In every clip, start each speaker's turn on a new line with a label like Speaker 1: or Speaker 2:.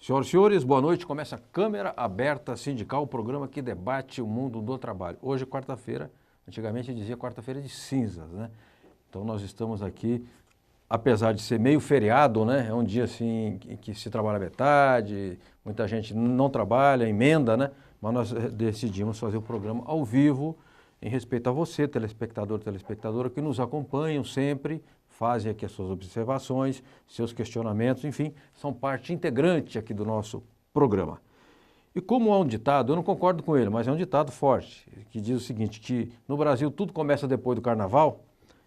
Speaker 1: Senhoras e senhores, boa noite. Começa a Câmara Aberta Sindical, o programa que debate o mundo do trabalho. Hoje é quarta-feira, antigamente dizia quarta-feira de cinzas, né? Então nós estamos aqui, apesar de ser meio feriado, né? É um dia assim que se trabalha metade, muita gente não trabalha, emenda, né? Mas nós decidimos fazer o programa ao vivo, em respeito a você, telespectador, telespectadora, que nos acompanham sempre, fazem aqui as suas observações, seus questionamentos, enfim, são parte integrante aqui do nosso programa. E como há um ditado, eu não concordo com ele, mas é um ditado forte, que diz o seguinte, que no Brasil tudo começa depois do carnaval,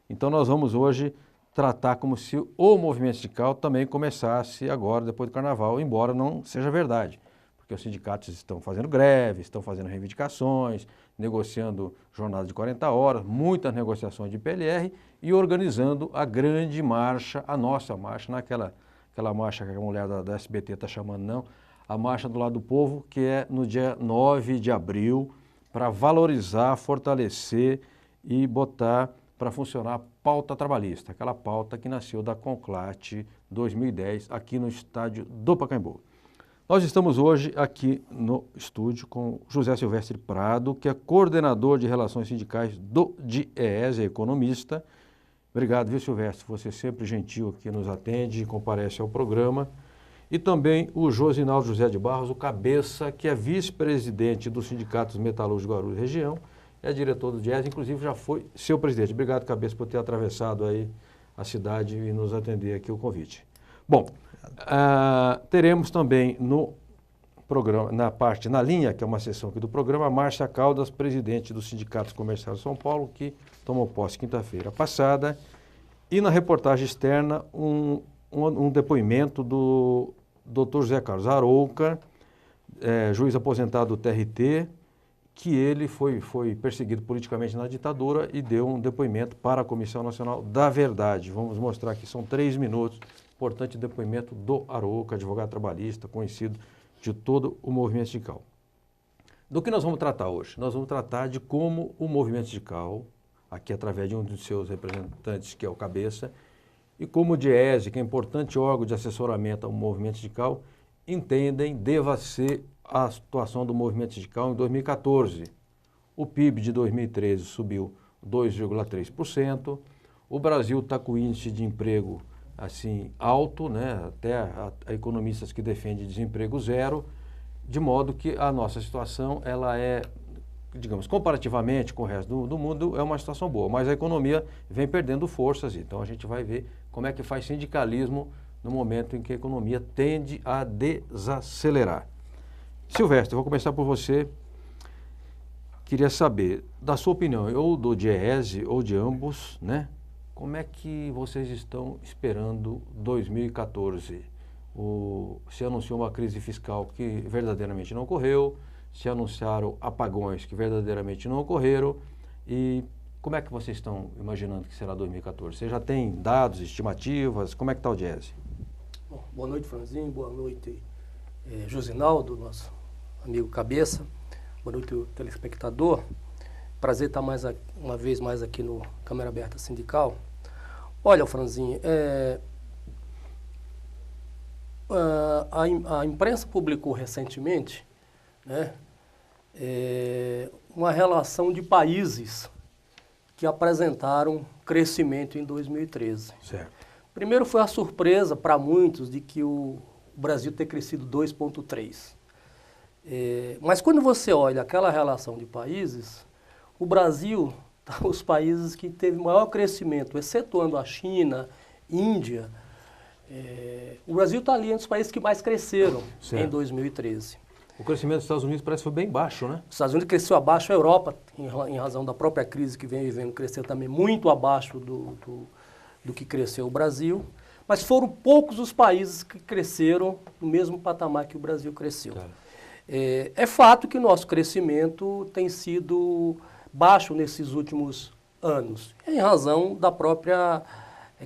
Speaker 1: então nós vamos hoje tratar como se o movimento sindical também começasse agora, depois do carnaval, embora não seja verdade, porque os sindicatos estão fazendo greve, estão fazendo reivindicações, negociando jornada de 40 horas, muitas negociações de PLR e organizando a grande marcha, a nossa marcha, aquela marcha que a mulher da SBT está chamando, não, a Marcha do Lado do Povo, que é no dia 9 de abril, para valorizar, fortalecer e botar para funcionar a pauta trabalhista, aquela pauta que nasceu da Conclate 2010, aqui no estádio do Pacaembu. Nós estamos hoje aqui no estúdio com José Silvestre Prado, que é coordenador de Relações Sindicais do DIEESE, economista. Obrigado, viu, Silvestre? Você sempre gentil aqui nos atende e comparece ao programa. E também o Josinaldo José de Barros, o Cabeça, que é vice-presidente dos Sindicatos Metalúrgicos Guarulhos Região, é diretor do DIEESE, inclusive já foi seu presidente. Obrigado, Cabeça, por ter atravessado aí a cidade e nos atender aqui o convite. Bom, teremos também no programa, na linha, que é uma sessão aqui do programa, a Márcia Caldas, presidente do Sindicato Comercial de São Paulo, que tomou posse quinta-feira passada, e na reportagem externa um depoimento do Dr. José Carlos Arouca, juiz aposentado do TRT, que ele foi perseguido politicamente na ditadura e deu um depoimento para a Comissão Nacional da Verdade. Vamos mostrar aqui, são 3 minutos, importante depoimento do Arouca, advogado trabalhista, conhecido de todo o movimento sindical. Do que nós vamos tratar hoje? Nós vamos tratar de como o movimento sindical, aqui através de um dos seus representantes, que é o Cabeça, e como o DIEESE, que é importante órgão de assessoramento ao movimento sindical, entendem deva ser a situação do movimento sindical em 2014. O PIB de 2013 subiu 2,3%, o Brasil está com índice de emprego assim alto, né? Até há economistas que defendem desemprego zero, de modo que a nossa situação ela é, digamos, comparativamente com o resto do mundo, é uma situação boa, mas a economia vem perdendo forças, então a gente vai ver como é que faz sindicalismo no momento em que a economia tende a desacelerar. Silvestre, eu vou começar por você. Queria saber, da sua opinião, ou do DIEESE ou de ambos, né? Como é que vocês estão esperando 2014? Se anunciou uma crise fiscal que verdadeiramente não ocorreu, se anunciaram apagões que verdadeiramente não ocorreram, e como é que vocês estão imaginando que será 2014? Você já tem dados, estimativas? Como é que está o DIEESE?
Speaker 2: Bom, boa noite, Franzinho, boa noite, Josinaldo, nosso amigo Cabeça, boa noite, telespectador. Prazer estar uma vez mais aqui no Câmara Aberta Sindical. Olha, Franzinho, a imprensa publicou recentemente, né, uma relação de países que apresentaram crescimento em 2013.
Speaker 1: Certo.
Speaker 2: Primeiro foi a surpresa para muitos de que o Brasil ter crescido 2,3%. Mas quando você olha aquela relação de países, o Brasil está os países que teve maior crescimento, excetuando a China, Índia. O Brasil está ali entre os países que mais cresceram em 2013.
Speaker 1: O crescimento dos Estados Unidos parece que foi bem baixo, né?
Speaker 2: Os Estados Unidos cresceu abaixo, a Europa, em razão da própria crise que vem vivendo, cresceu também muito abaixo do que cresceu o Brasil. Mas foram poucos os países que cresceram no mesmo patamar que o Brasil cresceu. Claro. É fato que o nosso crescimento tem sido baixo nesses últimos anos, em razão da própria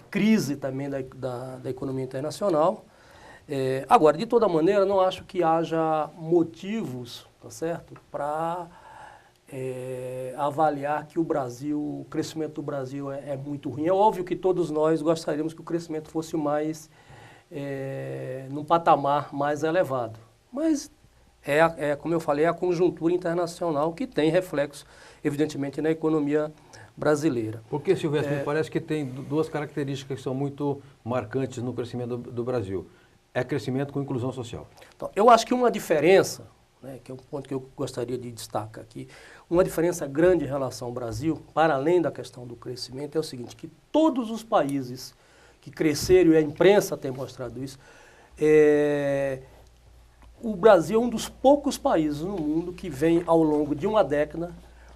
Speaker 2: crise também da economia internacional. Agora, de toda maneira, não acho que haja motivos, tá certo, para avaliar que o crescimento do Brasil é muito ruim. É óbvio que todos nós gostaríamos que o crescimento fosse mais, num patamar mais elevado. Mas como eu falei, é a conjuntura internacional que tem reflexo, evidentemente, na economia brasileira.
Speaker 1: Porque, Silvestre, me parece que tem duas características que são muito marcantes no crescimento do Brasil. É crescimento com inclusão social.
Speaker 2: Então, eu acho que uma diferença, né, que é um ponto que eu gostaria de destacar aqui, uma diferença grande em relação ao Brasil, para além da questão do crescimento, é o seguinte, que todos os países que cresceram, e a imprensa tem mostrado isso, o Brasil é um dos poucos países no mundo que vem, ao longo de uma década,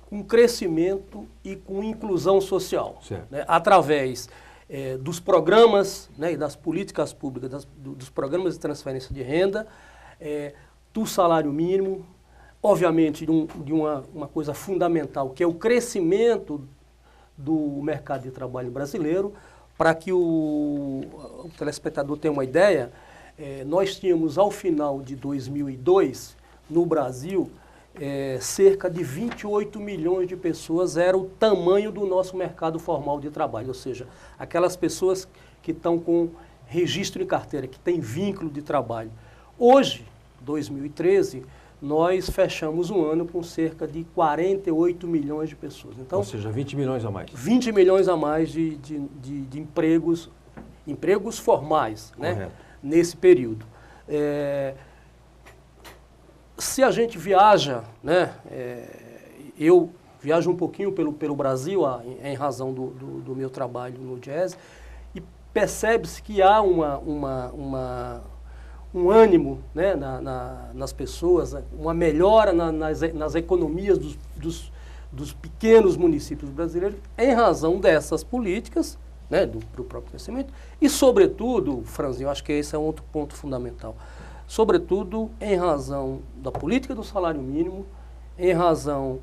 Speaker 2: com crescimento e com inclusão social, né, através dos programas, né, e das políticas públicas, dos programas de transferência de renda, do salário mínimo, obviamente de uma coisa fundamental, que é o crescimento do mercado de trabalho brasileiro. Para que o telespectador tenha uma ideia, nós tínhamos, ao final de 2002, no Brasil, cerca de 28 milhões de pessoas era o tamanho do nosso mercado formal de trabalho, ou seja, aquelas pessoas que estão com registro em carteira, que têm vínculo de trabalho. Hoje, 2013, nós fechamos um ano com cerca de 48 milhões de pessoas. Então,
Speaker 1: ou seja, 20 milhões a mais.
Speaker 2: 20 milhões a mais de empregos formais, né, nesse período. Se a gente viaja, né, eu viajo um pouquinho pelo Brasil em razão do meu trabalho no Diese, e percebe-se que há um ânimo, né, nas pessoas, uma melhora nas economias dos pequenos municípios brasileiros em razão dessas políticas, né, do próprio crescimento e, sobretudo, Franzinho, acho que esse é um outro ponto fundamental, sobretudo em razão da política do salário mínimo, em razão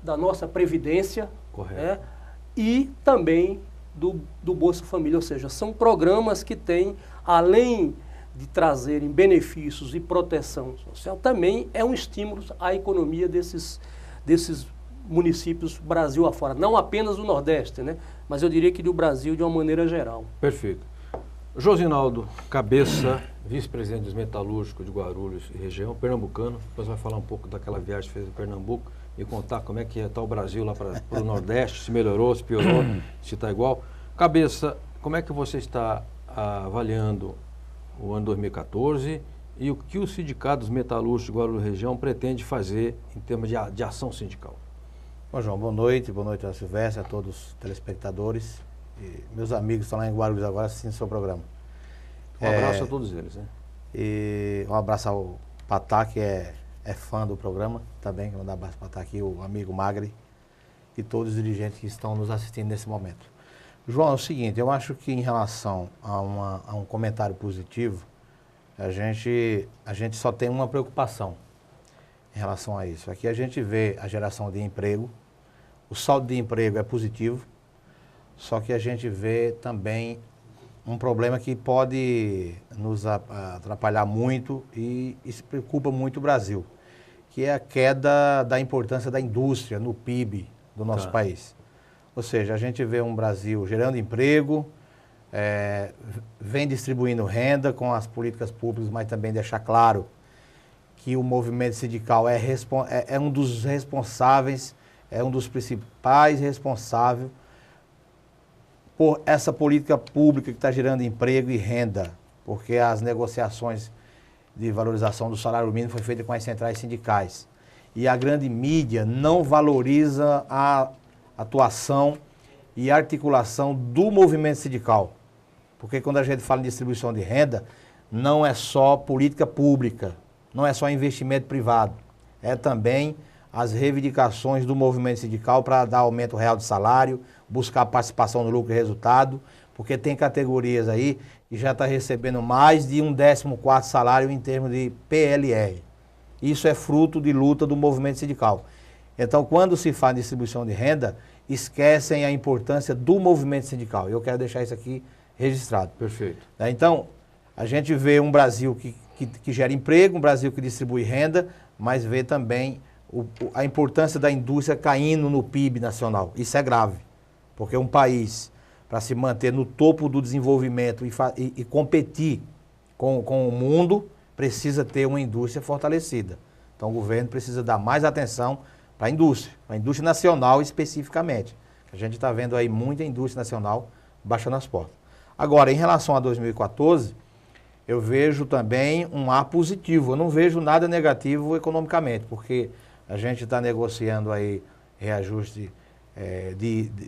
Speaker 2: da nossa previdência, né, e também do Bolsa Família, ou seja, são programas que têm, além de trazerem benefícios e proteção social, também é um estímulo à economia desses municípios Brasil afora, não apenas do Nordeste, né, mas eu diria que do Brasil de uma maneira geral.
Speaker 1: Perfeito. Josinaldo Cabeça, vice-presidente dos metalúrgicos de Guarulhos e região, pernambucano, depois vai falar um pouco daquela viagem que fez em Pernambuco e contar como é que está o Brasil lá para o Nordeste, se melhorou, se piorou, se está igual. Cabeça, como é que você está avaliando o ano 2014 e o que os sindicatos metalúrgicos de Guarulhos e região pretende fazer em termos de ação sindical?
Speaker 3: Bom, João, boa noite a Silvestre, a todos os telespectadores. E meus amigos estão lá em Guarulhos agora assistindo o seu programa.
Speaker 1: Um abraço a todos eles, né?
Speaker 3: E um abraço ao Patá, que é fã do programa também, que mandar um abraço para Patá aqui, o amigo Magri e todos os dirigentes que estão nos assistindo nesse momento. João, é o seguinte, eu acho que em relação a um comentário positivo, a gente só tem uma preocupação em relação a isso. Aqui a gente vê a geração de emprego, o saldo de emprego é positivo, só que a gente vê também um problema que pode nos atrapalhar muito e isso preocupa muito o Brasil, que é a queda da importância da indústria no PIB do nosso país. Ou seja, a gente vê um Brasil gerando emprego, vem distribuindo renda com as políticas públicas, mas também deixar claro que o movimento sindical é um dos responsáveis, é um dos principais responsáveis por essa política pública que está gerando emprego e renda, porque as negociações de valorização do salário mínimo foi feita com as centrais sindicais. E a grande mídia não valoriza a atuação e articulação do movimento sindical. Porque quando a gente fala em distribuição de renda, não é só política pública, não é só investimento privado, é também as reivindicações do movimento sindical para dar aumento real de salário, buscar participação no lucro e resultado, porque tem categorias aí que já está recebendo mais de 1/14 salário em termos de PLR. Isso é fruto de luta do movimento sindical. Então, quando se fala em distribuição de renda, esquecem a importância do movimento sindical. Eu quero deixar isso aqui registrado.
Speaker 1: Perfeito.
Speaker 3: Então, a gente vê um Brasil que gera emprego, um Brasil que distribui renda, mas vê também a importância da indústria caindo no PIB nacional. Isso é grave, porque um país, para se manter no topo do desenvolvimento e competir com o mundo, precisa ter uma indústria fortalecida. Então o governo precisa dar mais atenção para a indústria nacional especificamente. A gente está vendo aí muita indústria nacional baixando as portas. Agora, em relação a 2014, eu vejo também um ar positivo. Eu não vejo nada negativo economicamente, porque a gente está negociando aí reajuste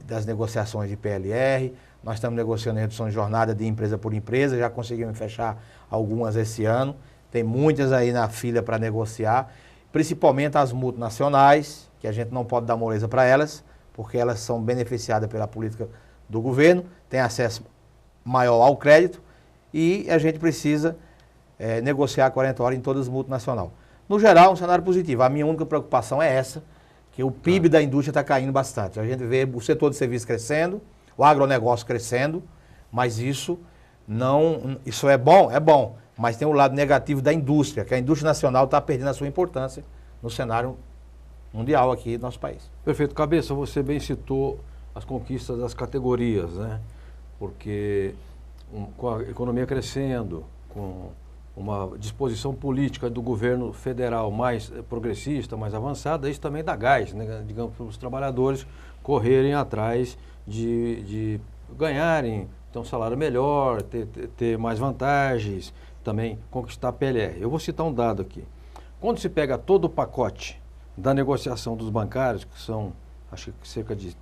Speaker 3: das negociações de PLR, nós estamos negociando redução de jornada de empresa por empresa, já conseguimos fechar algumas esse ano, tem muitas aí na fila para negociar, principalmente as multinacionais, que a gente não pode dar moleza para elas, porque elas são beneficiadas pela política do governo, têm acesso maior ao crédito e a gente precisa negociar 40 horas em todas as multinacionais. No geral, um cenário positivo. A minha única preocupação é essa, que o PIB da indústria está caindo bastante. A gente vê o setor de serviços crescendo, o agronegócio crescendo, mas isso é bom, mas tem o lado negativo da indústria, que a indústria nacional está perdendo a sua importância no cenário mundial aqui do nosso país.
Speaker 1: Perfeito. Cabeça, você bem citou as conquistas das categorias, né? Porque com a economia crescendo, com uma disposição política do governo federal mais progressista, mais avançada, isso também dá gás, né? Digamos, para os trabalhadores correrem atrás de ganharem, ter um salário melhor, ter mais vantagens, também conquistar a PLR. Eu vou citar um dado aqui. Quando se pega todo o pacote da negociação dos bancários, que são, acho que cerca de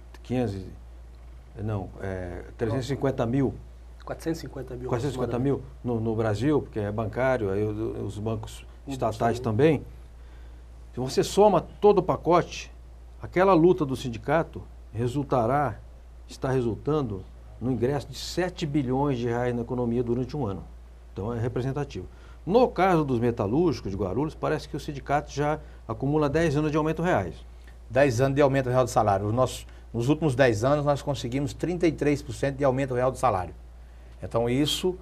Speaker 1: 350 mil.
Speaker 2: 450 mil.
Speaker 1: 450 mil no Brasil, porque é bancário, aí os bancos estatais também. Se você soma todo o pacote, aquela luta do sindicato está resultando no ingresso de 7 bilhões de reais na economia durante um ano. Então é representativo. No caso dos metalúrgicos de Guarulhos, parece que o sindicato já acumula 10 anos de aumento reais.
Speaker 3: 10 anos de aumento real do salário. Nos últimos 10 anos nós conseguimos 33% de aumento real do salário. Então isso,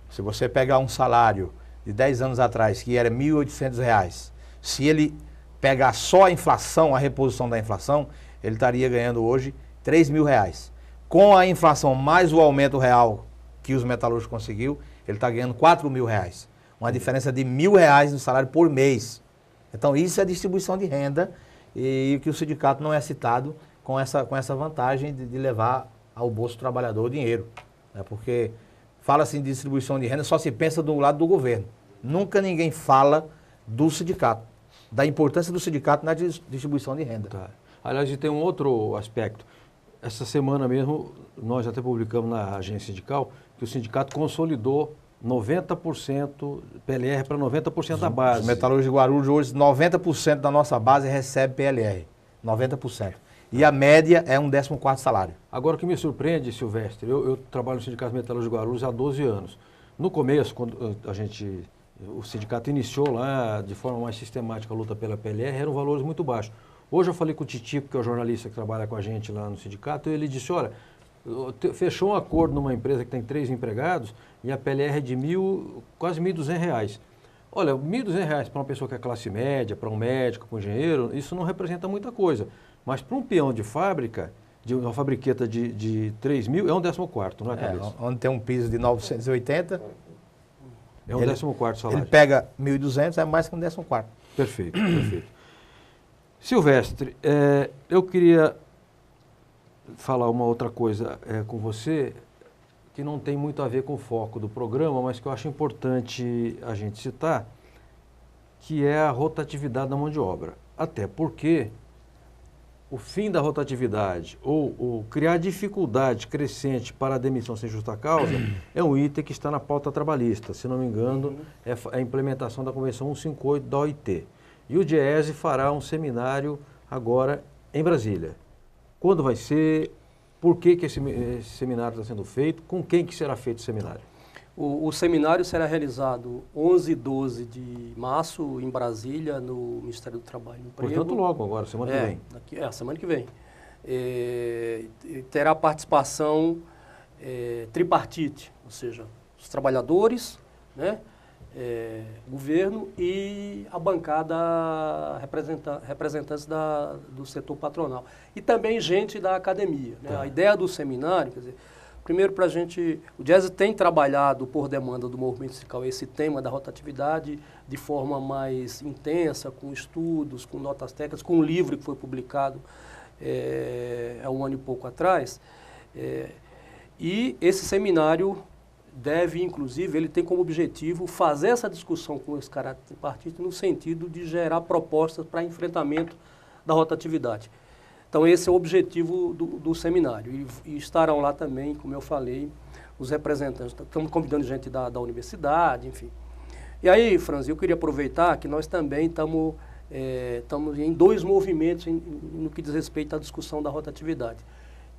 Speaker 3: se você pegar um salário de 10 anos atrás, que era R$ 1.800, se ele pegar só a inflação, a reposição da inflação, ele estaria ganhando hoje R$ 3.000. Com a inflação mais o aumento real que os metalúrgicos conseguiu, ele está ganhando R$ 4.000. Uma diferença de R$ 1.000 no salário por mês. Então isso é distribuição de renda e que o sindicato não é citado com essa vantagem de levar ao bolso do trabalhador o dinheiro. Né? Porque fala-se em distribuição de renda, só se pensa do lado do governo. Nunca ninguém fala do sindicato, da importância do sindicato na distribuição de renda.
Speaker 1: Tá. Aliás, e tem um outro aspecto. Essa semana mesmo, nós até publicamos na agência sindical que o sindicato consolidou 90% PLR para 90% da base.
Speaker 3: Os metalúrgicos de Guarulhos hoje, 90% da nossa base recebe PLR. 90%. E a média é um 14º salário.
Speaker 1: Agora, o que me surpreende, Silvestre, eu trabalho no Sindicato Metalúrgico de Guarulhos há 12 anos. No começo, quando o sindicato iniciou lá de forma mais sistemática a luta pela PLR, eram valores muito baixos. Hoje eu falei com o Titico, que é o jornalista que trabalha com a gente lá no sindicato, e ele disse, olha, fechou um acordo numa empresa que tem 3 empregados e a PLR é de quase R$ 1.200. Olha, R$ 1.200 para uma pessoa que é classe média, para um médico, para um engenheiro, isso não representa muita coisa. Mas para um peão de fábrica, de uma fabriqueta de 3 mil, é um 14º, não é, cabeça?
Speaker 3: Onde tem um piso de 980.
Speaker 1: É um 14º salário.
Speaker 3: Ele pega 1.200, é mais que um 14º.
Speaker 1: Perfeito, perfeito. Silvestre, eu queria falar uma outra coisa com você, que não tem muito a ver com o foco do programa, mas que eu acho importante a gente citar, que é a rotatividade da mão de obra. Até porque o fim da rotatividade ou criar dificuldade crescente para a demissão sem justa causa é um item que está na pauta trabalhista. Se não me engano, é a implementação da Convenção 158 da OIT. E o DIEESE fará um seminário agora em Brasília. Quando vai ser? Por que esse seminário está sendo feito? Com quem que será feito o seminário?
Speaker 2: O seminário será realizado 11 e 12 de março em Brasília, no Ministério do Trabalho e Emprego.
Speaker 1: Portanto, logo agora, semana que vem.
Speaker 2: Semana que vem. Terá participação tripartite, ou seja, os trabalhadores, né, governo e a bancada representantes do setor patronal. E também gente da academia. Né?
Speaker 1: Tá.
Speaker 2: A ideia do seminário, quer dizer, Primeiro, para a gente, o Diese tem trabalhado por demanda do movimento sindical esse tema da rotatividade de forma mais intensa, com estudos, com notas técnicas, com um livro que foi publicado há um ano e pouco atrás. E esse seminário deve, inclusive, ele tem como objetivo fazer essa discussão com esse caráter tripartite no sentido de gerar propostas para enfrentamento da rotatividade. Então, esse é o objetivo do seminário. E estarão lá também, como eu falei, os representantes. Estamos convidando gente da universidade, enfim. E aí, Franz, eu queria aproveitar que nós também estamos em dois movimentos no que diz respeito à discussão da rotatividade.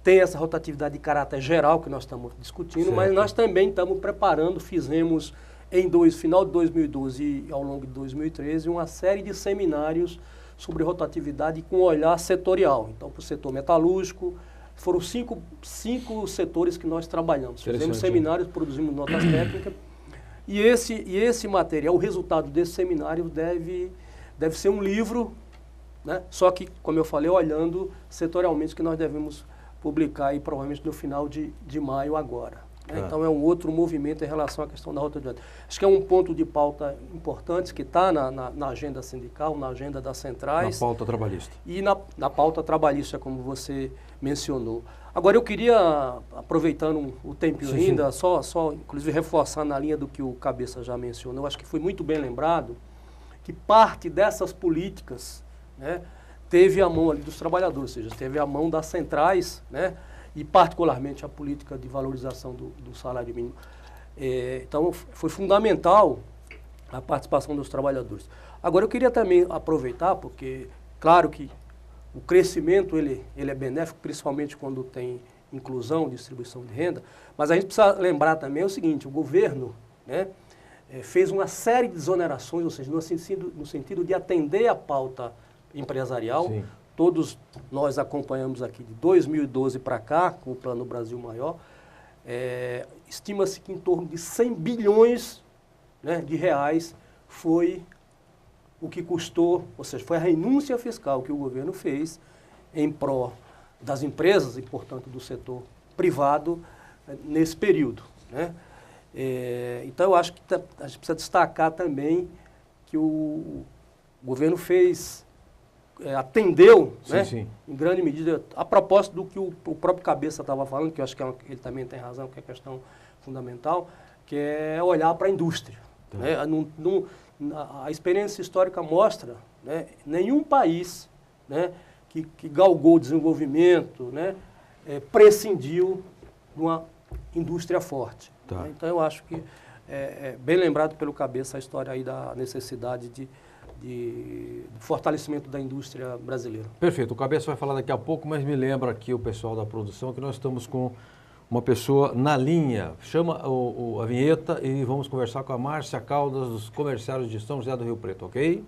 Speaker 2: Tem essa rotatividade de caráter geral que nós estamos discutindo, certo. Mas nós também estamos preparando, fizemos final de 2012 e ao longo de 2013, uma série de seminários sobre rotatividade com olhar setorial. Então, para o setor metalúrgico, foram cinco setores que nós trabalhamos. Fizemos seminários, produzimos notas técnicas. E esse material, o resultado desse seminário deve ser um livro, né? Só que, como eu falei, olhando setorialmente, que nós devemos publicar aí, provavelmente no final de maio agora. Né? Então, é um outro movimento em relação à questão da rotatividade. Acho que é um ponto de pauta importante que está na agenda sindical, na agenda das centrais.
Speaker 1: Na pauta trabalhista.
Speaker 2: E na pauta trabalhista, como você mencionou. Agora, eu queria, aproveitando o tempinho ainda, só inclusive reforçar na linha do que o Cabeça já mencionou, acho que foi muito bem lembrado que parte dessas políticas, né, teve a mão ali dos trabalhadores, ou seja, teve a mão das centrais, né, e particularmente a política de valorização do salário mínimo. Então, foi fundamental a participação dos trabalhadores. Agora, eu queria também aproveitar, porque, claro que o crescimento ele é benéfico, principalmente quando tem inclusão, distribuição de renda, mas a gente precisa lembrar também o seguinte, o governo, né, fez uma série de desonerações, ou seja, no sentido de atender a pauta empresarial. Sim. Todos nós acompanhamos aqui de 2012 para cá, com o Plano Brasil Maior, estima-se que em torno de 100 bilhões, né, de reais foi o que custou, ou seja, foi a renúncia fiscal que o governo fez em pró das empresas e, portanto, do setor privado nesse período, né? Então, eu acho que a gente precisa destacar também que o governo atendeu, né, em grande medida, a propósito do que o próprio Cabeça estava falando, que eu acho que ele também tem razão, que é questão fundamental, que é olhar para a indústria. Tá. Né? A experiência histórica mostra, né, nenhum país, né, que galgou o desenvolvimento, né, prescindiu de uma indústria forte. Tá. Né? Então, eu acho que bem lembrado pelo Cabeça a história aí da necessidade de fortalecimento da indústria brasileira.
Speaker 1: Perfeito. O Cabeça vai falar daqui a pouco, mas me lembra aqui o pessoal da produção que nós estamos com uma pessoa na linha. Chama a vinheta e vamos conversar com a Márcia Caldas, dos comerciários de São José do Rio Preto, ok?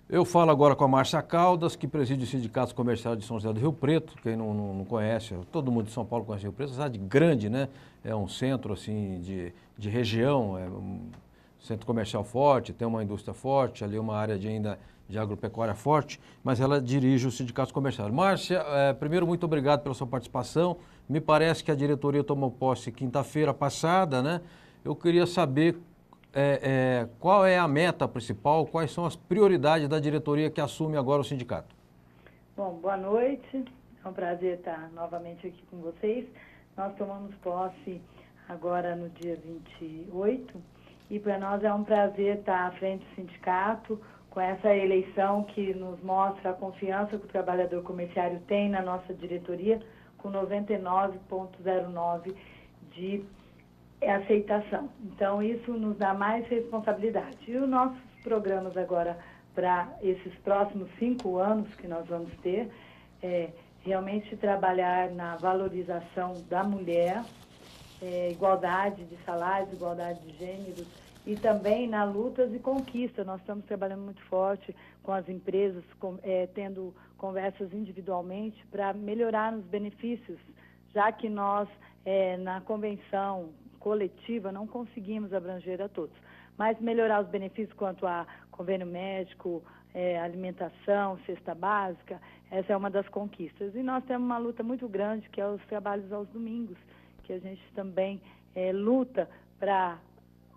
Speaker 1: Eu falo agora com a Márcia Caldas, que preside o Sindicato Comercial de São José do Rio Preto. Quem não conhece, todo mundo de São Paulo conhece o Rio Preto, é uma cidade grande, né? É um centro assim, de região, é um centro comercial forte, tem uma indústria forte, ali uma área de agropecuária forte, mas ela dirige o Sindicato Comercial. Márcia, primeiro, muito obrigado pela sua participação. Me parece que a diretoria tomou posse quinta-feira passada, né? Eu queria saber qual é a meta principal, quais são as prioridades da diretoria que assume agora o sindicato.
Speaker 4: Bom, boa noite, é um prazer estar novamente aqui com vocês. Nós tomamos posse agora no dia 28 e para nós é um prazer estar à frente do sindicato com essa eleição que nos mostra a confiança que o trabalhador comerciário tem na nossa diretoria, com 99,09% de aceitação. Então, isso nos dá mais responsabilidade. E os nossos programas agora, para esses próximos 5 anos que nós vamos ter, realmente trabalhar na valorização da mulher, igualdade de salários, igualdade de gêneros, e também na lutas e conquista. Nós estamos trabalhando muito forte com as empresas, tendo conversas individualmente para melhorar os benefícios, já que nós, na convenção coletiva, não conseguimos abranger a todos. Mas melhorar os benefícios quanto a convênio médico, alimentação, cesta básica, essa é uma das conquistas. E nós temos uma luta muito grande, que é os trabalhos aos domingos, que a gente também luta para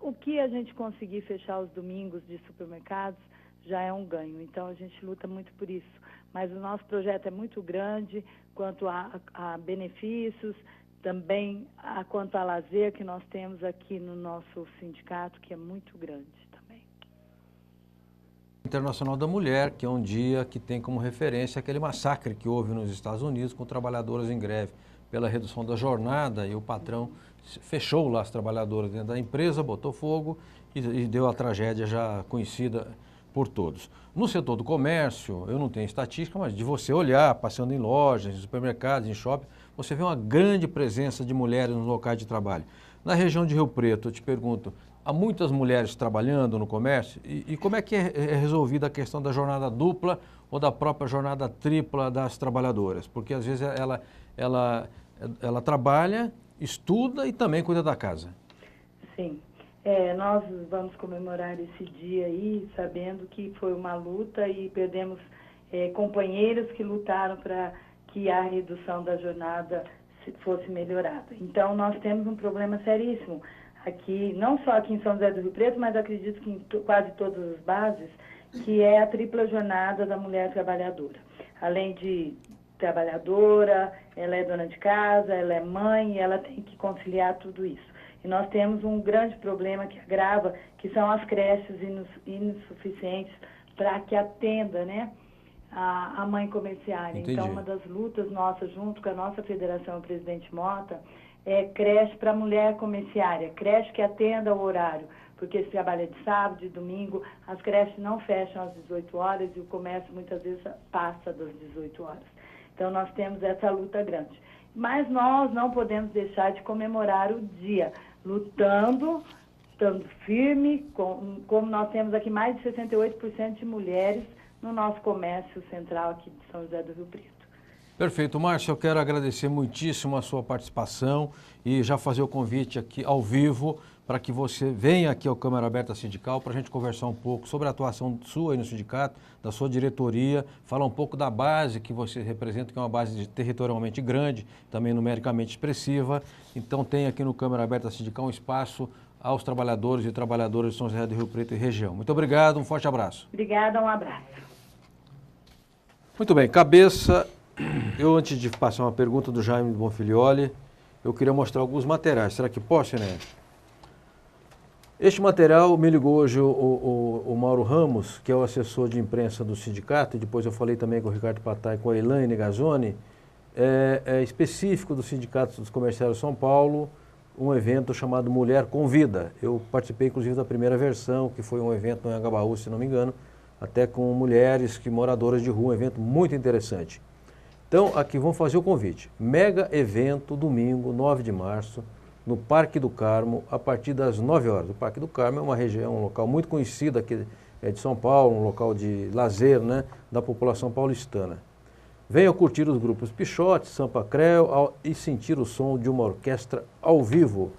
Speaker 4: o que a gente conseguir fechar os domingos de supermercados, já é um ganho. Então, a gente luta muito por isso. Mas o nosso projeto é muito grande quanto a benefícios, também quanto a lazer que nós temos aqui no nosso sindicato, que é muito grande também.
Speaker 1: Internacional da Mulher, que é um dia que tem como referência aquele massacre que houve nos Estados Unidos com trabalhadoras em greve pela redução da jornada, e o patrão fechou lá as trabalhadoras dentro da empresa, botou fogo e deu a tragédia já conhecida por todos. No setor do comércio, eu não tenho estatística, mas de você olhar, passando em lojas, em supermercados, em shopping, você vê uma grande presença de mulheres nos locais de trabalho. Na região de Rio Preto, eu te pergunto, há muitas mulheres trabalhando no comércio? E como é que é resolvida a questão da jornada dupla ou da própria jornada tripla das trabalhadoras? Porque às vezes ela trabalha, estuda e também cuida da casa.
Speaker 4: Sim. Nós vamos comemorar esse dia aí, sabendo que foi uma luta e perdemos companheiros que lutaram para que a redução da jornada fosse melhorada. Então, nós temos um problema seríssimo aqui, não só aqui em São José do Rio Preto, mas acredito que em quase todas as bases, que é a tripla jornada da mulher trabalhadora. Além de trabalhadora, ela é dona de casa, ela é mãe, ela tem que conciliar tudo isso. E nós temos um grande problema que agrava, que são as creches insuficientes para que atenda, né, a mãe comerciária.
Speaker 1: Entendi.
Speaker 4: Então, uma das lutas nossas, junto com a nossa federação, o presidente Mota, é creche para mulher comerciária, creche que atenda o horário, porque esse trabalho é de sábado, de domingo, as creches não fecham às 18 horas e o comércio muitas vezes passa das 18 horas. Então, nós temos essa luta grande. Mas nós não podemos deixar de comemorar o dia, lutando, estando firme, como nós temos aqui mais de 68% de mulheres no nosso comércio central aqui de São José do Rio Preto.
Speaker 1: Perfeito. Márcio, eu quero agradecer muitíssimo a sua participação e já fazer o convite aqui ao vivo para que você venha aqui ao Câmara Aberta Sindical para a gente conversar um pouco sobre a atuação sua aí no sindicato, da sua diretoria, falar um pouco da base que você representa, que é uma base territorialmente grande, também numericamente expressiva. Então tem aqui no Câmara Aberta Sindical um espaço aos trabalhadores e trabalhadoras de São José do Rio Preto e região. Muito obrigado, um forte abraço.
Speaker 4: Obrigada, um abraço.
Speaker 1: Muito bem, cabeça, eu antes de passar uma pergunta do Jaime Bonfilioli, eu queria mostrar alguns materiais. Será que posso, né? Este material me ligou hoje o Mauro Ramos, que é o assessor de imprensa do sindicato, e depois eu falei também com o Ricardo Patay e com a Elaine Gazzoni, é específico do Sindicato dos Comerciários de São Paulo, um evento chamado Mulher Convida. Eu participei inclusive da primeira versão, que foi um evento no Anhangabaú, se não me engano, até com mulheres moradoras de rua, um evento muito interessante. Então, aqui vamos fazer o convite. Mega evento, domingo, 9 de março, no Parque do Carmo, a partir das 9 horas. O Parque do Carmo é uma região, um local muito conhecido aqui de São Paulo, um local de lazer, né, da população paulistana. Venham curtir os grupos Pichote, Sampa Creu e sentir o som de uma orquestra ao vivo.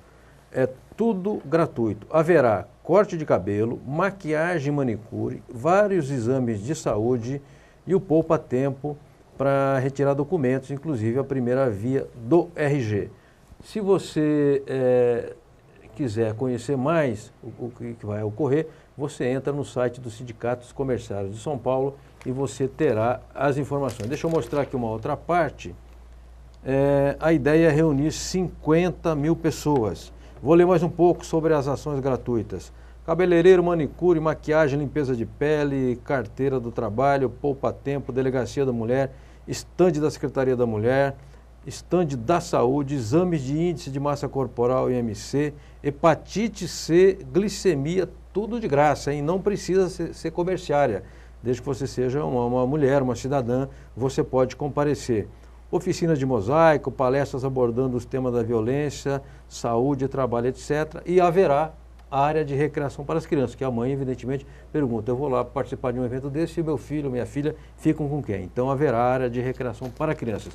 Speaker 1: É tudo gratuito. Haverá corte de cabelo, maquiagem, manicure, vários exames de saúde e o poupa-tempo para retirar documentos, inclusive a primeira via do RG. Se você quiser conhecer mais o que vai ocorrer, você entra no site do Sindicato dos Comerciários de São Paulo e você terá as informações. Deixa eu mostrar aqui uma outra parte. A ideia é reunir 50 mil pessoas. Vou ler mais um pouco sobre as ações gratuitas. Cabeleireiro, manicure, maquiagem, limpeza de pele, carteira do trabalho, poupa-tempo, delegacia da mulher, estande da Secretaria da Mulher, estande da saúde, exames de índice de massa corporal IMC, hepatite C, glicemia, tudo de graça, hein? Não precisa ser comerciária. Desde que você seja uma mulher, uma cidadã, você pode comparecer. Oficinas de mosaico, palestras abordando os temas da violência, saúde, trabalho, etc. E haverá a área de recreação para as crianças, que a mãe, evidentemente, pergunta, eu vou lá participar de um evento desse e meu filho, minha filha ficam com quem? Então haverá área de recreação para crianças.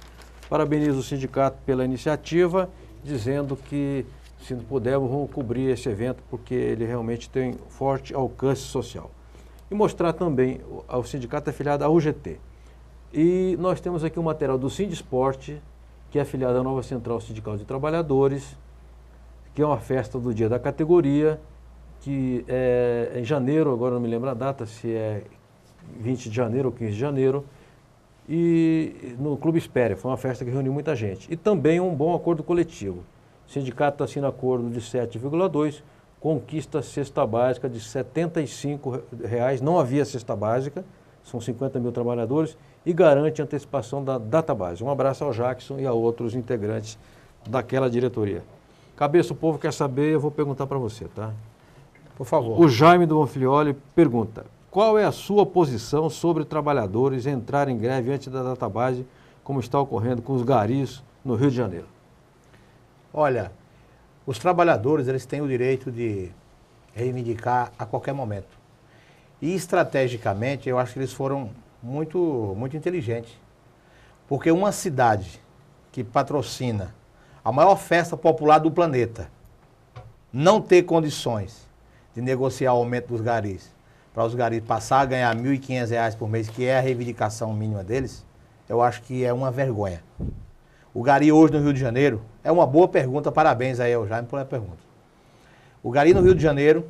Speaker 1: Parabenizo o sindicato pela iniciativa, dizendo que, se pudermos, vamos cobrir esse evento, porque ele realmente tem forte alcance social. e mostrar também o sindicato afiliado à UGT. E nós temos aqui um material do Sindisport, que é afiliado à nova Central Sindical de Trabalhadores, que é uma festa do dia da categoria, que é em janeiro, agora não me lembro a data, se é 20 de janeiro ou 15 de janeiro, e no Clube Espéria, foi uma festa que reuniu muita gente. E também um bom acordo coletivo. O sindicato assina acordo de 7,2, conquista cesta básica de R$ 75, não havia cesta básica, são 50 mil trabalhadores, e garante antecipação da data base. Um abraço ao Jackson e a outros integrantes daquela diretoria. Cabeça, o povo quer saber, eu vou perguntar para você, tá?
Speaker 3: Por favor.
Speaker 1: O Jaime do Bonfilioli pergunta: qual é a sua posição sobre trabalhadores entrarem em greve antes da database, como está ocorrendo com os garis no Rio de Janeiro?
Speaker 3: Olha, os trabalhadores, eles têm o direito de reivindicar a qualquer momento. E estrategicamente, eu acho que eles foram muito inteligentes. Porque uma cidade que patrocina a maior festa popular do planeta não ter condições de negociar o aumento dos garis, para os garis passar a ganhar R$ 1.500 por mês, que é a reivindicação mínima deles, eu acho que é uma vergonha. O gari hoje no Rio de Janeiro, é uma boa pergunta, parabéns aí ao Jaime pela pergunta. O gari no Rio de Janeiro,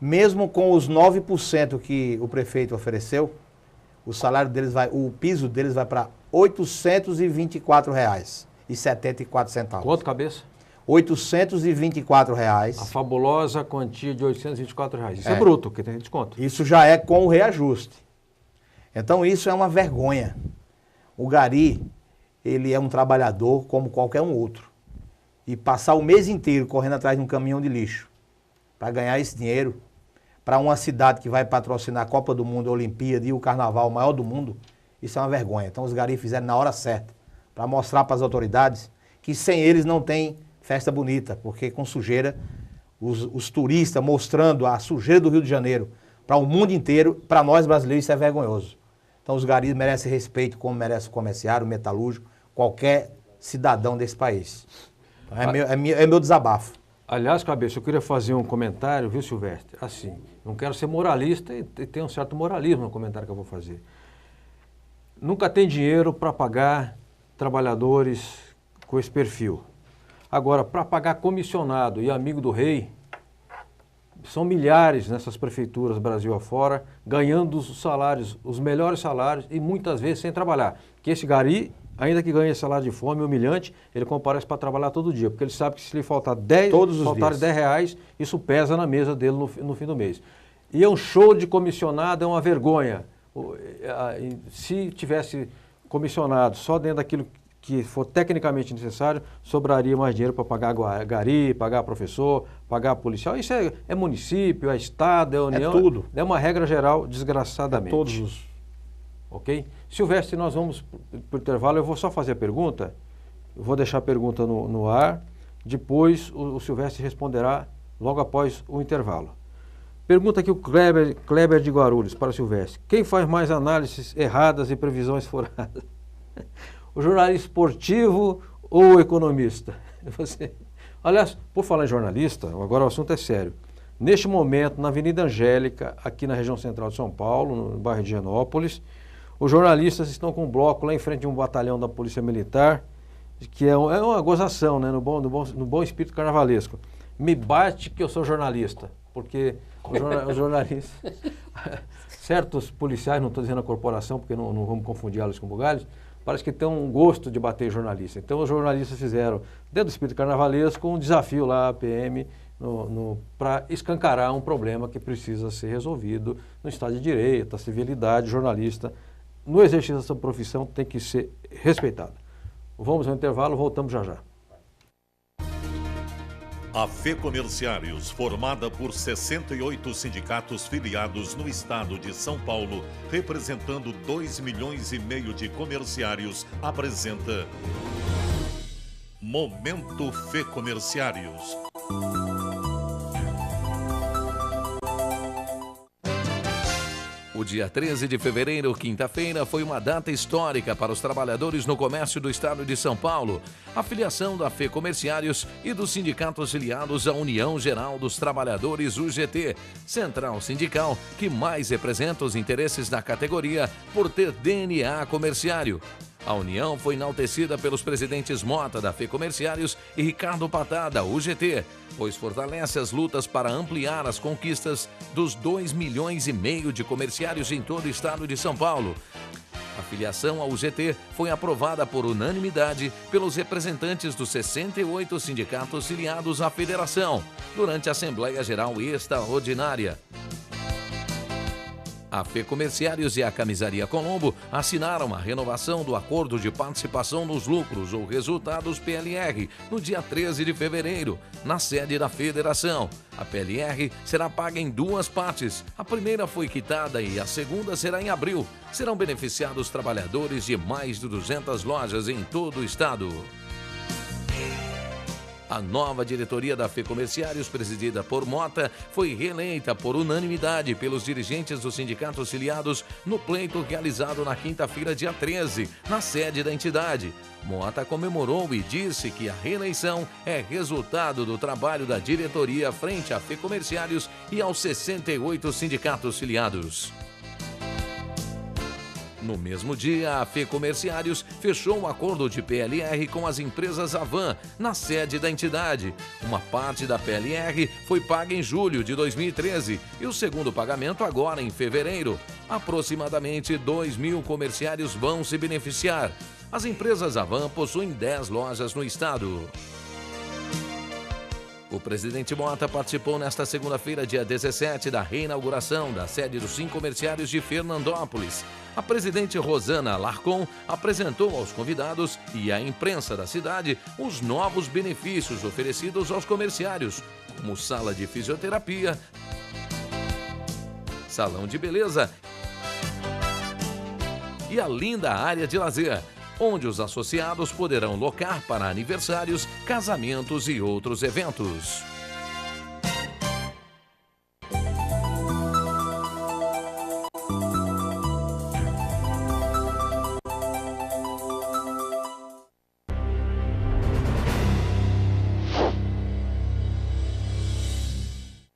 Speaker 3: mesmo com os 9% que o prefeito ofereceu, o salário deles o piso deles vai para R$ 824,74.
Speaker 1: Quanto, cabeça?
Speaker 3: R$ 824,00.
Speaker 1: A fabulosa quantia de R$ 824,00. Isso é bruto, porque tem desconto.
Speaker 3: Isso já é com o reajuste. Então isso é uma vergonha. O gari, ele é um trabalhador como qualquer um outro. E passar o mês inteiro correndo atrás de um caminhão de lixo para ganhar esse dinheiro, para uma cidade que vai patrocinar a Copa do Mundo, a Olimpíada e o Carnaval maior do mundo, isso é uma vergonha. Então os garis fizeram na hora certa, para mostrar para as autoridades que sem eles não tem festa bonita, porque com sujeira, os turistas mostrando a sujeira do Rio de Janeiro para o mundo inteiro, para nós brasileiros isso é vergonhoso. Então os garis merecem respeito como merece o comerciário, o metalúrgico, qualquer cidadão desse país. É meu desabafo.
Speaker 1: Aliás, cabeça, eu queria fazer um comentário, viu, Silvestre? Assim, não quero ser moralista e tem um certo moralismo no comentário que eu vou fazer. Nunca tem dinheiro para pagar trabalhadores com esse perfil. Agora, para pagar comissionado e amigo do rei, são milhares nessas prefeituras Brasil afora, ganhando os salários, os melhores salários e muitas vezes sem trabalhar. Que esse gari, ainda que ganhe salário de fome humilhante, ele comparece para trabalhar todo dia, porque ele sabe que se lhe faltar R$10, isso pesa na mesa dele no fim do mês. E é um show de comissionado, é uma vergonha. Se tivesse comissionado só dentro daquilo que for tecnicamente necessário, sobraria mais dinheiro para pagar gari, pagar professor, pagar policial. Isso é município, é estado, é união.
Speaker 3: É tudo.
Speaker 1: É uma regra geral, desgraçadamente.
Speaker 3: Todos os...
Speaker 1: Ok? Silvestre, nós vamos para o intervalo. Eu vou só fazer a pergunta. Eu vou deixar a pergunta no ar. Depois o Silvestre responderá logo após o intervalo. Pergunta aqui o Kleber de Guarulhos para o Silvestre. Quem faz mais análises erradas e previsões furadas? O jornalista esportivo ou o economista? Você... Aliás, por falar em jornalista, agora o assunto é sério. Neste momento, na Avenida Angélica, aqui na região central de São Paulo, no bairro de Higienópolis, os jornalistas estão com um bloco lá em frente de um batalhão da Polícia Militar, que é uma gozação, né, no bom espírito carnavalesco. Me bate que eu sou jornalista, porque os jornalistas, certos policiais, não estou dizendo a corporação, porque não vamos confundi-los com bugalhos, parece que tem um gosto de bater em jornalista. Então os jornalistas fizeram, dentro do espírito carnavalesco, um desafio lá à PM para escancarar um problema que precisa ser resolvido no Estado de Direito, a civilidade, jornalista, no exercício dessa profissão tem que ser respeitado. Vamos ao intervalo, voltamos já já.
Speaker 5: A FEComerciários, formada por 68 sindicatos filiados no estado de São Paulo, representando 2,5 milhões de comerciários, apresenta Momento FEComerciários.
Speaker 6: O dia 13 de fevereiro, quinta-feira, foi uma data histórica para os trabalhadores no comércio do estado de São Paulo. A filiação da FEComerciários e dos sindicatos filiados à União Geral dos Trabalhadores, UGT, central sindical que mais representa os interesses da categoria por ter DNA comerciário. A união foi enaltecida pelos presidentes Mota, da FEComerciários, e Ricardo Patá, da UGT, pois fortalece as lutas para ampliar as conquistas dos 2,5 milhões de comerciários em todo o estado de São Paulo. A filiação ao UGT foi aprovada por unanimidade pelos representantes dos 68 sindicatos filiados à federação, durante a Assembleia Geral Extraordinária. A FEComerciários e a Camisaria Colombo assinaram uma renovação do acordo de participação nos lucros ou resultados PLR no dia 13 de fevereiro, na sede da federação. A PLR será paga em 2 partes. A primeira foi quitada e a segunda será em abril. Serão beneficiados trabalhadores de mais de 200 lojas em todo o estado. A nova diretoria da FEComerciários, presidida por Mota, foi reeleita por unanimidade pelos dirigentes dos sindicatos filiados no pleito realizado na quinta-feira, dia 13, na sede da entidade. Mota comemorou e disse que a reeleição é resultado do trabalho da diretoria frente à FEComerciários e aos 68 sindicatos filiados. No mesmo dia, a FEComerciários fechou um acordo de PLR com as empresas Avan, na sede da entidade. Uma parte da PLR foi paga em julho de 2013 e o segundo pagamento agora em fevereiro. Aproximadamente 2.000 comerciários vão se beneficiar. As empresas Avan possuem 10 lojas no estado. O presidente Mota participou nesta segunda-feira, dia 17, da reinauguração da sede dos Sincomerciários de Fernandópolis. A presidente Rosana Larcon apresentou aos convidados e à imprensa da cidade os novos benefícios oferecidos aos comerciários, como sala de fisioterapia, salão de beleza e a linda área de lazer, onde os associados poderão locar para aniversários, casamentos e outros eventos.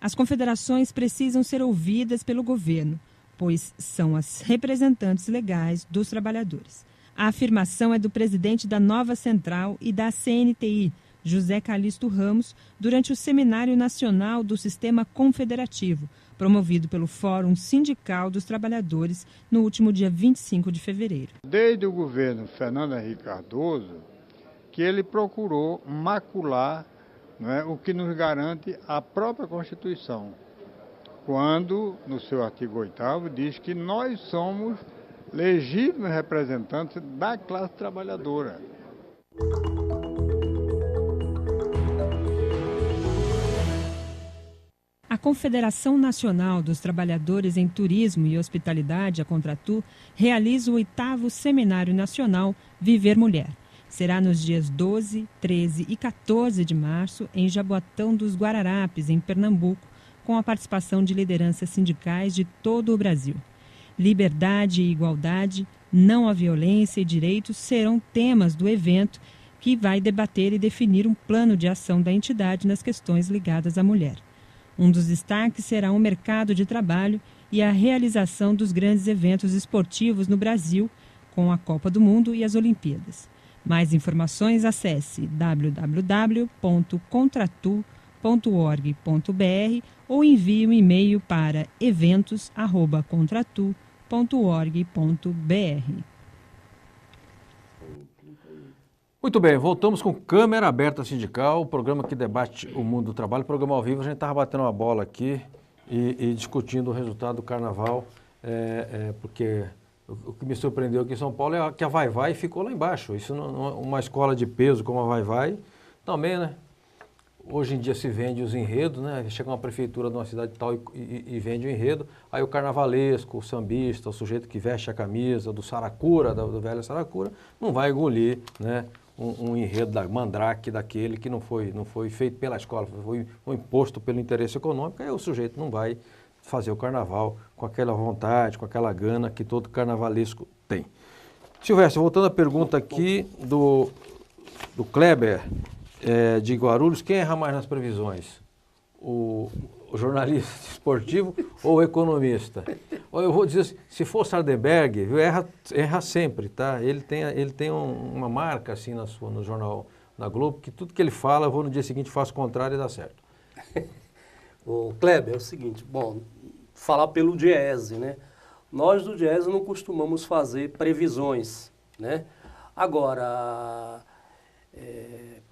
Speaker 7: As confederações precisam ser ouvidas pelo governo, pois são as representantes legais dos trabalhadores. A afirmação é do presidente da nova central e da CNTI, José Calixto Ramos, durante o Seminário Nacional do Sistema Confederativo, promovido pelo Fórum Sindical dos Trabalhadores no último dia 25 de fevereiro.
Speaker 8: Desde o governo Fernando Henrique Cardoso, que ele procurou macular, o que nos garante a própria Constituição, quando, no seu artigo 8º, diz que nós somos legítimos representantes da classe trabalhadora.
Speaker 7: A Confederação Nacional dos Trabalhadores em Turismo e Hospitalidade, a Contratu, realiza o 8º Seminário Nacional Viver Mulher. Será nos dias 12, 13 e 14 de março, em Jaboatão dos Guararapes, em Pernambuco, com a participação de lideranças sindicais de todo o Brasil. Liberdade e igualdade, não à violência e direitos serão temas do evento, que vai debater e definir um plano de ação da entidade nas questões ligadas à mulher. Um dos destaques será o mercado de trabalho e a realização dos grandes eventos esportivos no Brasil, com a Copa do Mundo e as Olimpíadas. Mais informações, acesse www.contratu.org.br ou envie um e-mail para eventos@contratu.org.br.
Speaker 1: Muito bem, voltamos com Câmara Aberta Sindical, o programa que debate o mundo do trabalho. O programa ao vivo, a gente estava batendo uma bola aqui e discutindo o resultado do Carnaval, porque o que me surpreendeu aqui em São Paulo é que a Vai-Vai ficou lá embaixo. Isso não, uma escola de peso como a Vai-Vai, também, né? Hoje em dia se vende os enredos, né? Chega uma prefeitura de uma cidade tal e vende o enredo. Aí o carnavalesco, o sambista, o sujeito que veste a camisa do Saracura, do velho Saracura, não vai engolir, né? Um enredo da Mandrake, daquele que não foi feito pela escola, foi imposto pelo interesse econômico, aí o sujeito não vai fazer o carnaval com aquela vontade, com aquela gana que todo carnavalesco tem. Silvestre, voltando à pergunta aqui do Kleber, de Guarulhos, quem erra mais nas previsões? O jornalista esportivo ou o economista? Eu vou dizer assim, se for Sardenberg, erra sempre, tá? Ele tem uma marca assim no jornal, na Globo, que tudo que ele fala, eu vou no dia seguinte, faço o contrário e dá certo.
Speaker 2: O Kleber, é o seguinte, bom, falar pelo Diese, né? Nós do Diese não costumamos fazer previsões, né? Agora,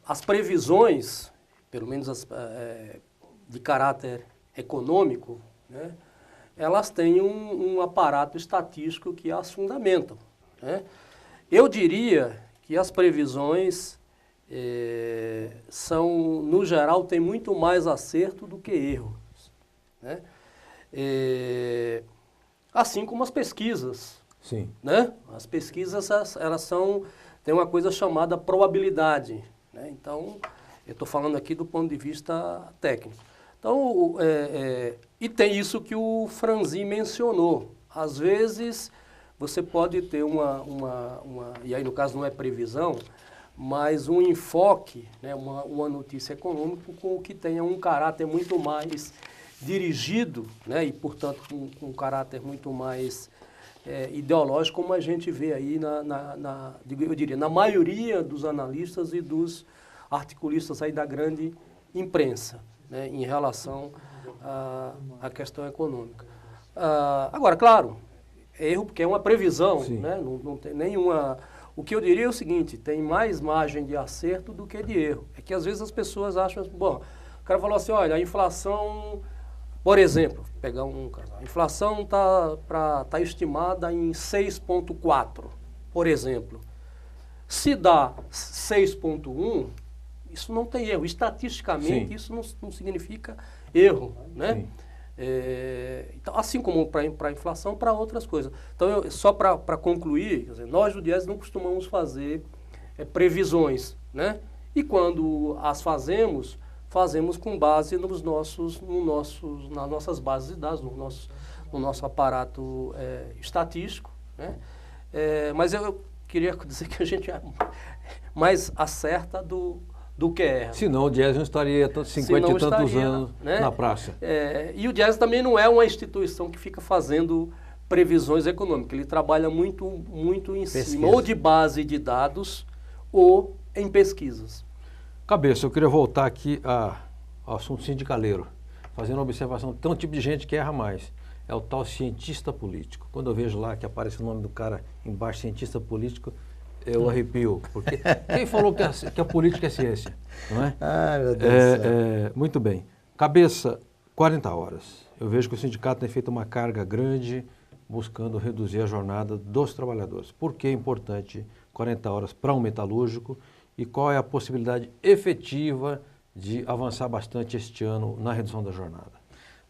Speaker 2: as previsões, pelo menos de caráter econômico, né? Elas têm um aparato estatístico que as fundamentam, né? Eu diria que as previsões no geral, tem muito mais acerto do que erro, né? Assim como as pesquisas.
Speaker 1: Sim.
Speaker 2: Né? As pesquisas, elas têm uma coisa chamada probabilidade, né? Então, eu estou falando aqui do ponto de vista técnico. Então, e tem isso que o Franzin mencionou. Às vezes, você pode ter e aí no caso não é previsão, mas um enfoque, né, uma notícia econômica com que tenha um caráter muito mais dirigido, né, e, portanto, com um caráter muito mais ideológico, como a gente vê aí, eu diria, na maioria dos analistas e dos articulistas aí da grande imprensa, né, em relação à questão econômica. Agora, claro, é erro porque é uma previsão, né, não tem nenhuma... O que eu diria é o seguinte, tem mais margem de acerto do que de erro. É que às vezes as pessoas acham, bom, o cara falou assim, olha, a inflação, por exemplo, pegar a inflação está estimada em 6,4, por exemplo. Se dá 6,1, isso não tem erro. Estatisticamente, sim, isso não significa erro, né? Então, assim como para a inflação, para outras coisas. Então, só para concluir, quer dizer, nós do Diese não costumamos fazer previsões, né? E quando as fazemos com base nas nossas bases de dados, no nosso aparato estatístico, né? Mas eu queria dizer que a gente mais acerta do que erra.
Speaker 1: Senão o Diese não estaria 50 e tantos anos, né, na praça.
Speaker 2: E o Diese também não é uma instituição que fica fazendo previsões econômicas. Ele trabalha muito em cima, ou de base de dados, ou em pesquisas.
Speaker 1: Cabeça, eu queria voltar aqui ao assunto sindicaleiro, fazendo uma observação. Tem um tipo de gente que erra mais. É o tal cientista político. Quando eu vejo lá que aparece o nome do cara embaixo, cientista político, eu arrepio, porque quem falou que a política é ciência, não é?
Speaker 3: Ai, meu Deus do céu.
Speaker 1: Muito bem. Cabeça, 40 horas. Eu vejo que o sindicato tem feito uma carga grande buscando reduzir a jornada dos trabalhadores. Por que é importante 40 horas para um metalúrgico e qual é a possibilidade efetiva de avançar bastante este ano na redução da jornada?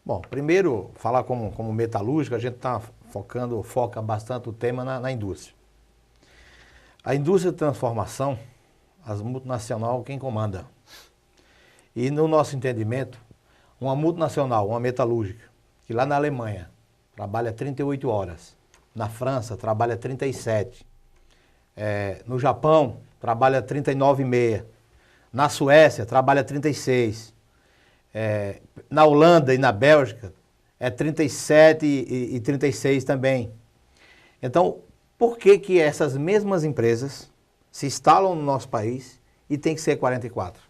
Speaker 3: Bom, primeiro, falar como metalúrgico, a gente foca bastante o tema na indústria. A indústria de transformação, as multinacionais, quem comanda. E no nosso entendimento, uma multinacional, uma metalúrgica, que lá na Alemanha trabalha 38 horas, na França trabalha 37, no Japão trabalha 39,5, na Suécia trabalha 36, na Holanda e na Bélgica é 37 e 36 também. Então, por que essas mesmas empresas se instalam no nosso país e tem que ser 44?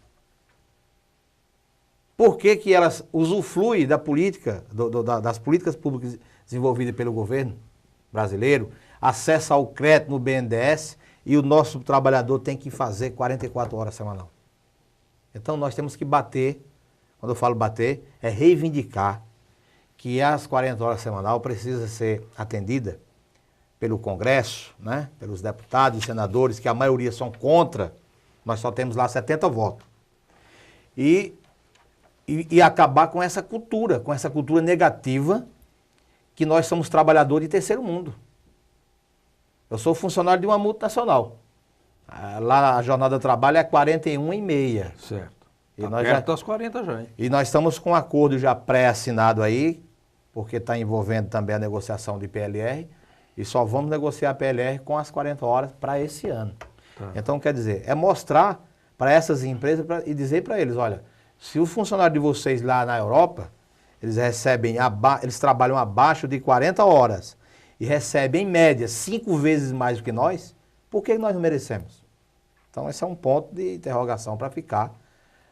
Speaker 3: Por que elas usufruem da política, das políticas públicas desenvolvidas pelo governo brasileiro, acesso ao crédito no BNDES e o nosso trabalhador tem que fazer 44 horas semanal? Então nós temos que bater, quando eu falo bater, é reivindicar que as 40 horas semanal precisa ser atendida pelo Congresso, né, pelos deputados e senadores, que a maioria são contra, nós só temos lá 70 votos. E acabar com essa cultura negativa que nós somos trabalhadores de terceiro mundo. Eu sou funcionário de uma multinacional. Lá a jornada de trabalho é 41,5.
Speaker 1: Certo.
Speaker 3: E
Speaker 1: tá
Speaker 3: nós
Speaker 1: perto das 40 já, hein?
Speaker 3: E nós estamos com um acordo já pré-assinado aí, porque está envolvendo também a negociação de PLR, e só vamos negociar a PLR com as 40 horas para esse ano.
Speaker 1: Tá.
Speaker 3: Então, quer dizer, é mostrar para essas empresas e dizer para eles, olha, se o funcionário de vocês lá na Europa, eles trabalham abaixo de 40 horas e recebem, em média, 5 vezes mais do que nós, por que nós não merecemos? Então, esse é um ponto de interrogação para ficar,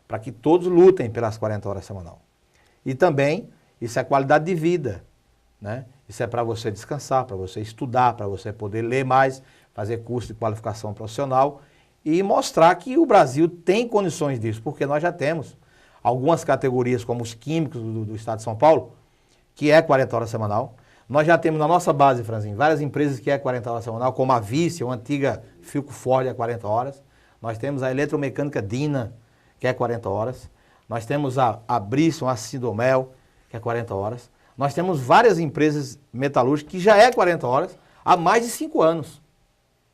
Speaker 3: para que todos lutem pelas 40 horas semanal. E também, isso é qualidade de vida, né? Isso é para você descansar, para você estudar, para você poder ler mais, fazer curso de qualificação profissional e mostrar que o Brasil tem condições disso, porque nós já temos algumas categorias, como os químicos do estado de São Paulo, que é 40 horas semanal. Nós já temos na nossa base, Franzinho, várias empresas que é 40 horas semanal, como a Vícia, uma antiga Filco Ford, é 40 horas. Nós temos a Eletromecânica Dina, que é 40 horas. Nós temos a Brisson, a Sindomel, que é 40 horas. Nós temos várias empresas metalúrgicas que já é 40 horas há mais de 5 anos.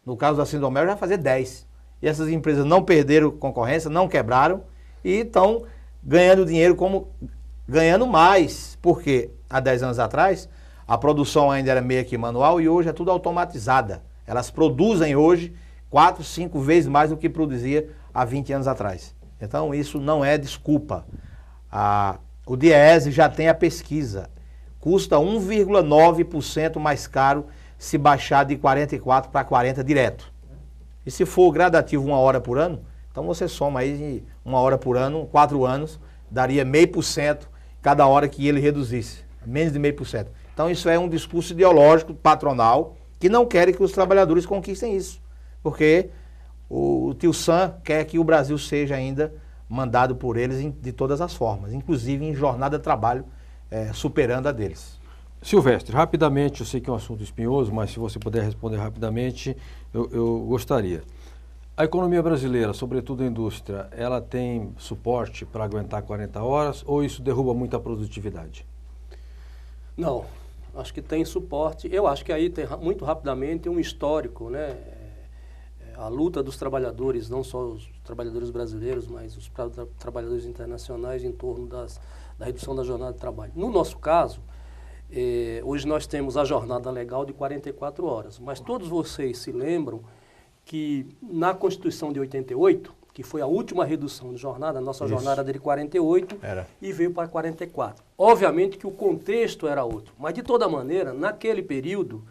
Speaker 3: No caso da Sindomel, já vai fazer 10. E essas empresas não perderam concorrência, não quebraram e estão ganhando dinheiro ganhando mais. Porque há 10 anos atrás, a produção ainda era meio que manual e hoje é tudo automatizada. Elas produzem hoje 4, 5 vezes mais do que produzia há 20 anos atrás. Então, isso não é desculpa. O Diese já tem a pesquisa. Custa 1,9% mais caro se baixar de 44 para 40 direto. E se for gradativo 1 hora por ano, então você soma aí 1 hora por ano, 4 anos, daria 0,5% cada hora que ele reduzisse. Menos de 0,5%. Então, isso é um discurso ideológico, patronal, que não quer que os trabalhadores conquistem isso. Porque o tio Sam quer que o Brasil seja ainda mandado por eles de todas as formas, inclusive em jornada de trabalho, superando a deles.
Speaker 1: Silvestre, rapidamente, eu sei que é um assunto espinhoso, mas se você puder responder rapidamente, eu gostaria. A economia brasileira, sobretudo a indústria, ela tem suporte para aguentar 40 horas ou isso derruba muita produtividade?
Speaker 2: Não, acho que tem suporte. Eu acho que aí tem muito rapidamente um histórico, né? A luta dos trabalhadores, não só os trabalhadores brasileiros, mas os trabalhadores internacionais em torno da redução da jornada de trabalho. No nosso caso, hoje nós temos a jornada legal de 44 horas, mas todos vocês se lembram que na Constituição de 88, que foi a última redução de jornada, a nossa jornada era de 48 e veio para 44. Obviamente que o contexto era outro, mas de toda maneira, naquele período,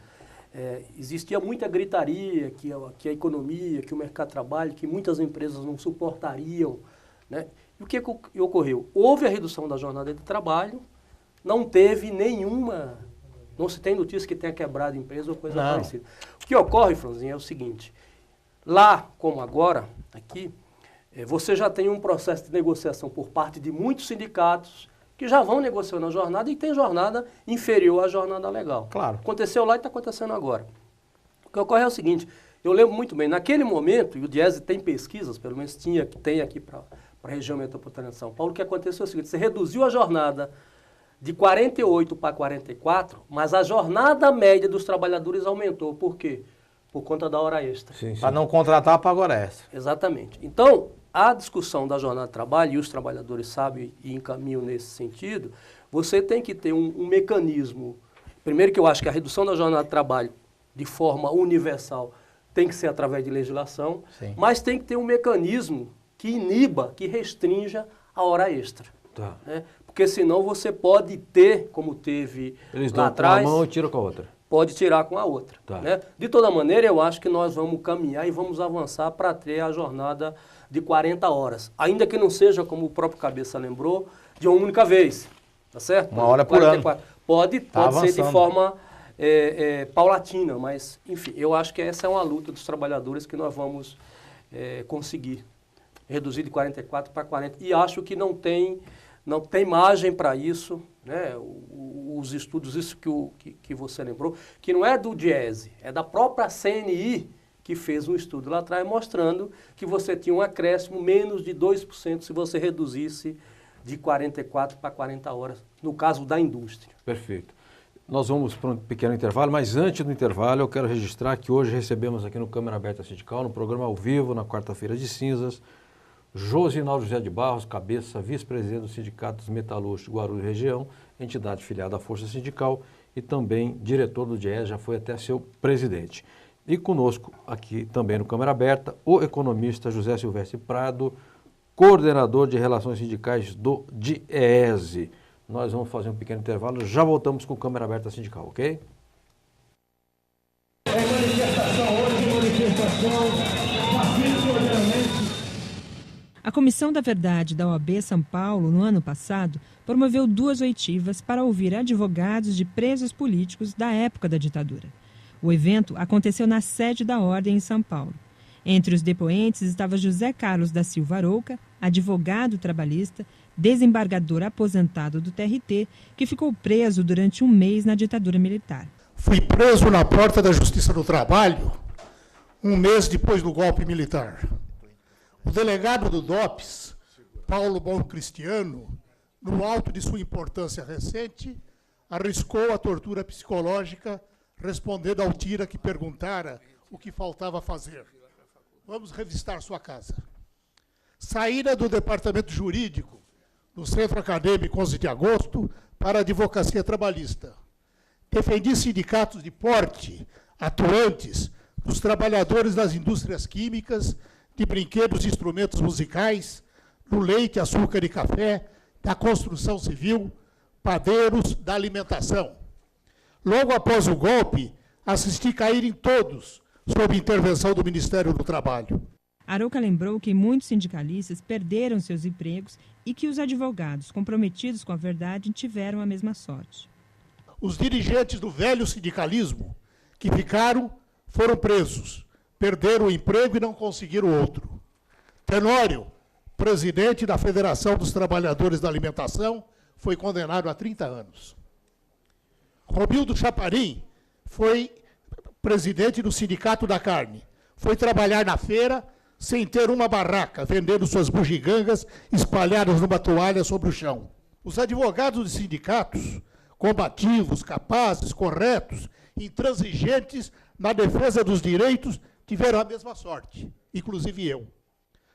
Speaker 2: existia muita gritaria que a economia, que o mercado de trabalho, que muitas empresas não suportariam, né? E o que ocorreu? Houve a redução da jornada de trabalho, não teve nenhuma, não se tem notícia que tenha quebrado a empresa ou coisa parecida. O que ocorre, Franzinho, é o seguinte, lá como agora, aqui, você já tem um processo de negociação por parte de muitos sindicatos que já vão negociando a jornada e tem jornada inferior à jornada legal. Claro. Aconteceu lá e está acontecendo agora. O que ocorre é o seguinte, eu lembro muito bem, naquele momento, e o Diese tem pesquisas, pelo menos tem aqui para a região metropolitana de São Paulo, o que aconteceu é o seguinte, você reduziu a jornada de 48 para 44, mas a jornada média dos trabalhadores aumentou. Por quê? Por conta da hora extra.
Speaker 3: Para não contratar, paga hora extra.
Speaker 2: Exatamente. Então, a discussão da jornada de trabalho, e os trabalhadores sabem e encaminham nesse sentido, você tem que ter um mecanismo. Primeiro que eu acho que a redução da jornada de trabalho de forma universal tem que ser através de legislação, mas tem que ter um mecanismo que iniba, que restrinja a hora extra. Tá. Né? Porque senão você pode ter, como teve
Speaker 1: Eles
Speaker 2: lá
Speaker 1: dão
Speaker 2: atrás...
Speaker 1: com a mão e tiram com a outra.
Speaker 2: Pode tirar com a outra. Tá. Né? De toda maneira, eu acho que nós vamos caminhar e vamos avançar para ter a jornada de 40 horas. Ainda que não seja, como o próprio Cabeça lembrou, de uma única vez. Tá certo?
Speaker 3: 1 hora por ano.
Speaker 2: Pode ser de forma paulatina, mas, enfim, eu acho que essa é uma luta dos trabalhadores que nós vamos conseguir reduzir de 44 para 40. E acho que não tem margem para isso, né? Os estudos, isso que você lembrou, que não é do Diese, é da própria CNI que fez um estudo lá atrás mostrando que você tinha um acréscimo menos de 2% se você reduzisse de 44 para 40 horas, no caso da indústria.
Speaker 1: Perfeito. Nós vamos para um pequeno intervalo, mas antes do intervalo eu quero registrar que hoje recebemos aqui no Câmara Aberta Sindical, no programa ao vivo, na quarta-feira de cinzas, Josinaldo José de Barros, cabeça, vice-presidente do Sindicato dos Metalúrgicos Guarulhos Região, entidade filiada à Força Sindical e também diretor do DIES, já foi até seu presidente. E conosco aqui também no Câmara Aberta, o economista José Silvestre Prado, coordenador de Relações Sindicais do DIESE. Nós vamos fazer um pequeno intervalo, já voltamos com o Câmara Aberta Sindical, ok?
Speaker 7: A Comissão da Verdade da OAB São Paulo, no ano passado, promoveu 2 oitivas para ouvir advogados de presos políticos da época da ditadura. O evento aconteceu na sede da Ordem em São Paulo. Entre os depoentes estava José Carlos da Silva Arouca, advogado trabalhista, desembargador aposentado do TRT, que ficou preso durante 1 mês na ditadura militar.
Speaker 9: Fui preso na porta da Justiça do Trabalho 1 mês depois do golpe militar. O delegado do DOPS, Paulo Bom Cristiano, no alto de sua importância recente, arriscou a tortura psicológica respondendo ao tira que perguntara o que faltava fazer. Vamos revistar sua casa. Saíra do departamento jurídico do Centro Acadêmico 11 de Agosto para a advocacia trabalhista. Defendi sindicatos de porte atuantes dos trabalhadores das indústrias químicas, de brinquedos e instrumentos musicais, do leite, açúcar e café, da construção civil, padeiros, da alimentação. Logo após o golpe, assisti caírem todos sob intervenção do Ministério do Trabalho.
Speaker 7: Arouca lembrou que muitos sindicalistas perderam seus empregos e que os advogados comprometidos com a verdade tiveram a mesma sorte.
Speaker 9: Os dirigentes do velho sindicalismo que ficaram foram presos, perderam o emprego e não conseguiram outro. Tenório, presidente da Federação dos Trabalhadores da Alimentação, foi condenado a 30 anos. Romildo Chaparim foi presidente do Sindicato da Carne. Foi trabalhar na feira sem ter uma barraca, vendendo suas bugigangas espalhadas numa toalha sobre o chão. Os advogados de sindicatos, combativos, capazes, corretos, intransigentes na defesa dos direitos, tiveram a mesma sorte, inclusive eu.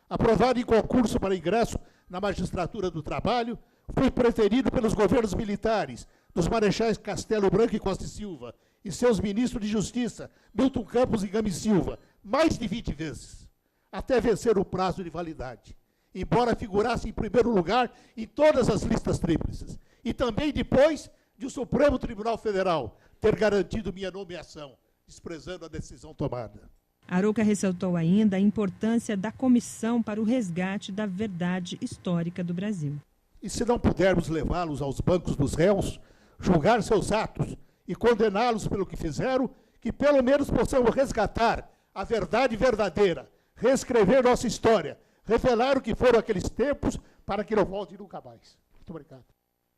Speaker 9: Aprovado em concurso para ingresso na magistratura do trabalho, fui preterido pelos governos militares, dos marechais Castelo Branco e Costa e Silva, e seus ministros de Justiça, Milton Campos e Gomes Silva, mais de 20 vezes, até vencer o prazo de validade, embora figurasse em primeiro lugar em todas as listas tríplices, e também depois de o Supremo Tribunal Federal ter garantido minha nomeação, desprezando a decisão tomada.
Speaker 7: Arouca ressaltou ainda a importância da comissão para o resgate da verdade histórica do Brasil.
Speaker 9: E se não pudermos levá-los aos bancos dos réus, julgar seus atos e condená-los pelo que fizeram, que pelo menos possamos resgatar a verdade verdadeira, reescrever nossa história, revelar o que foram aqueles tempos para que não volte nunca mais. Muito obrigado.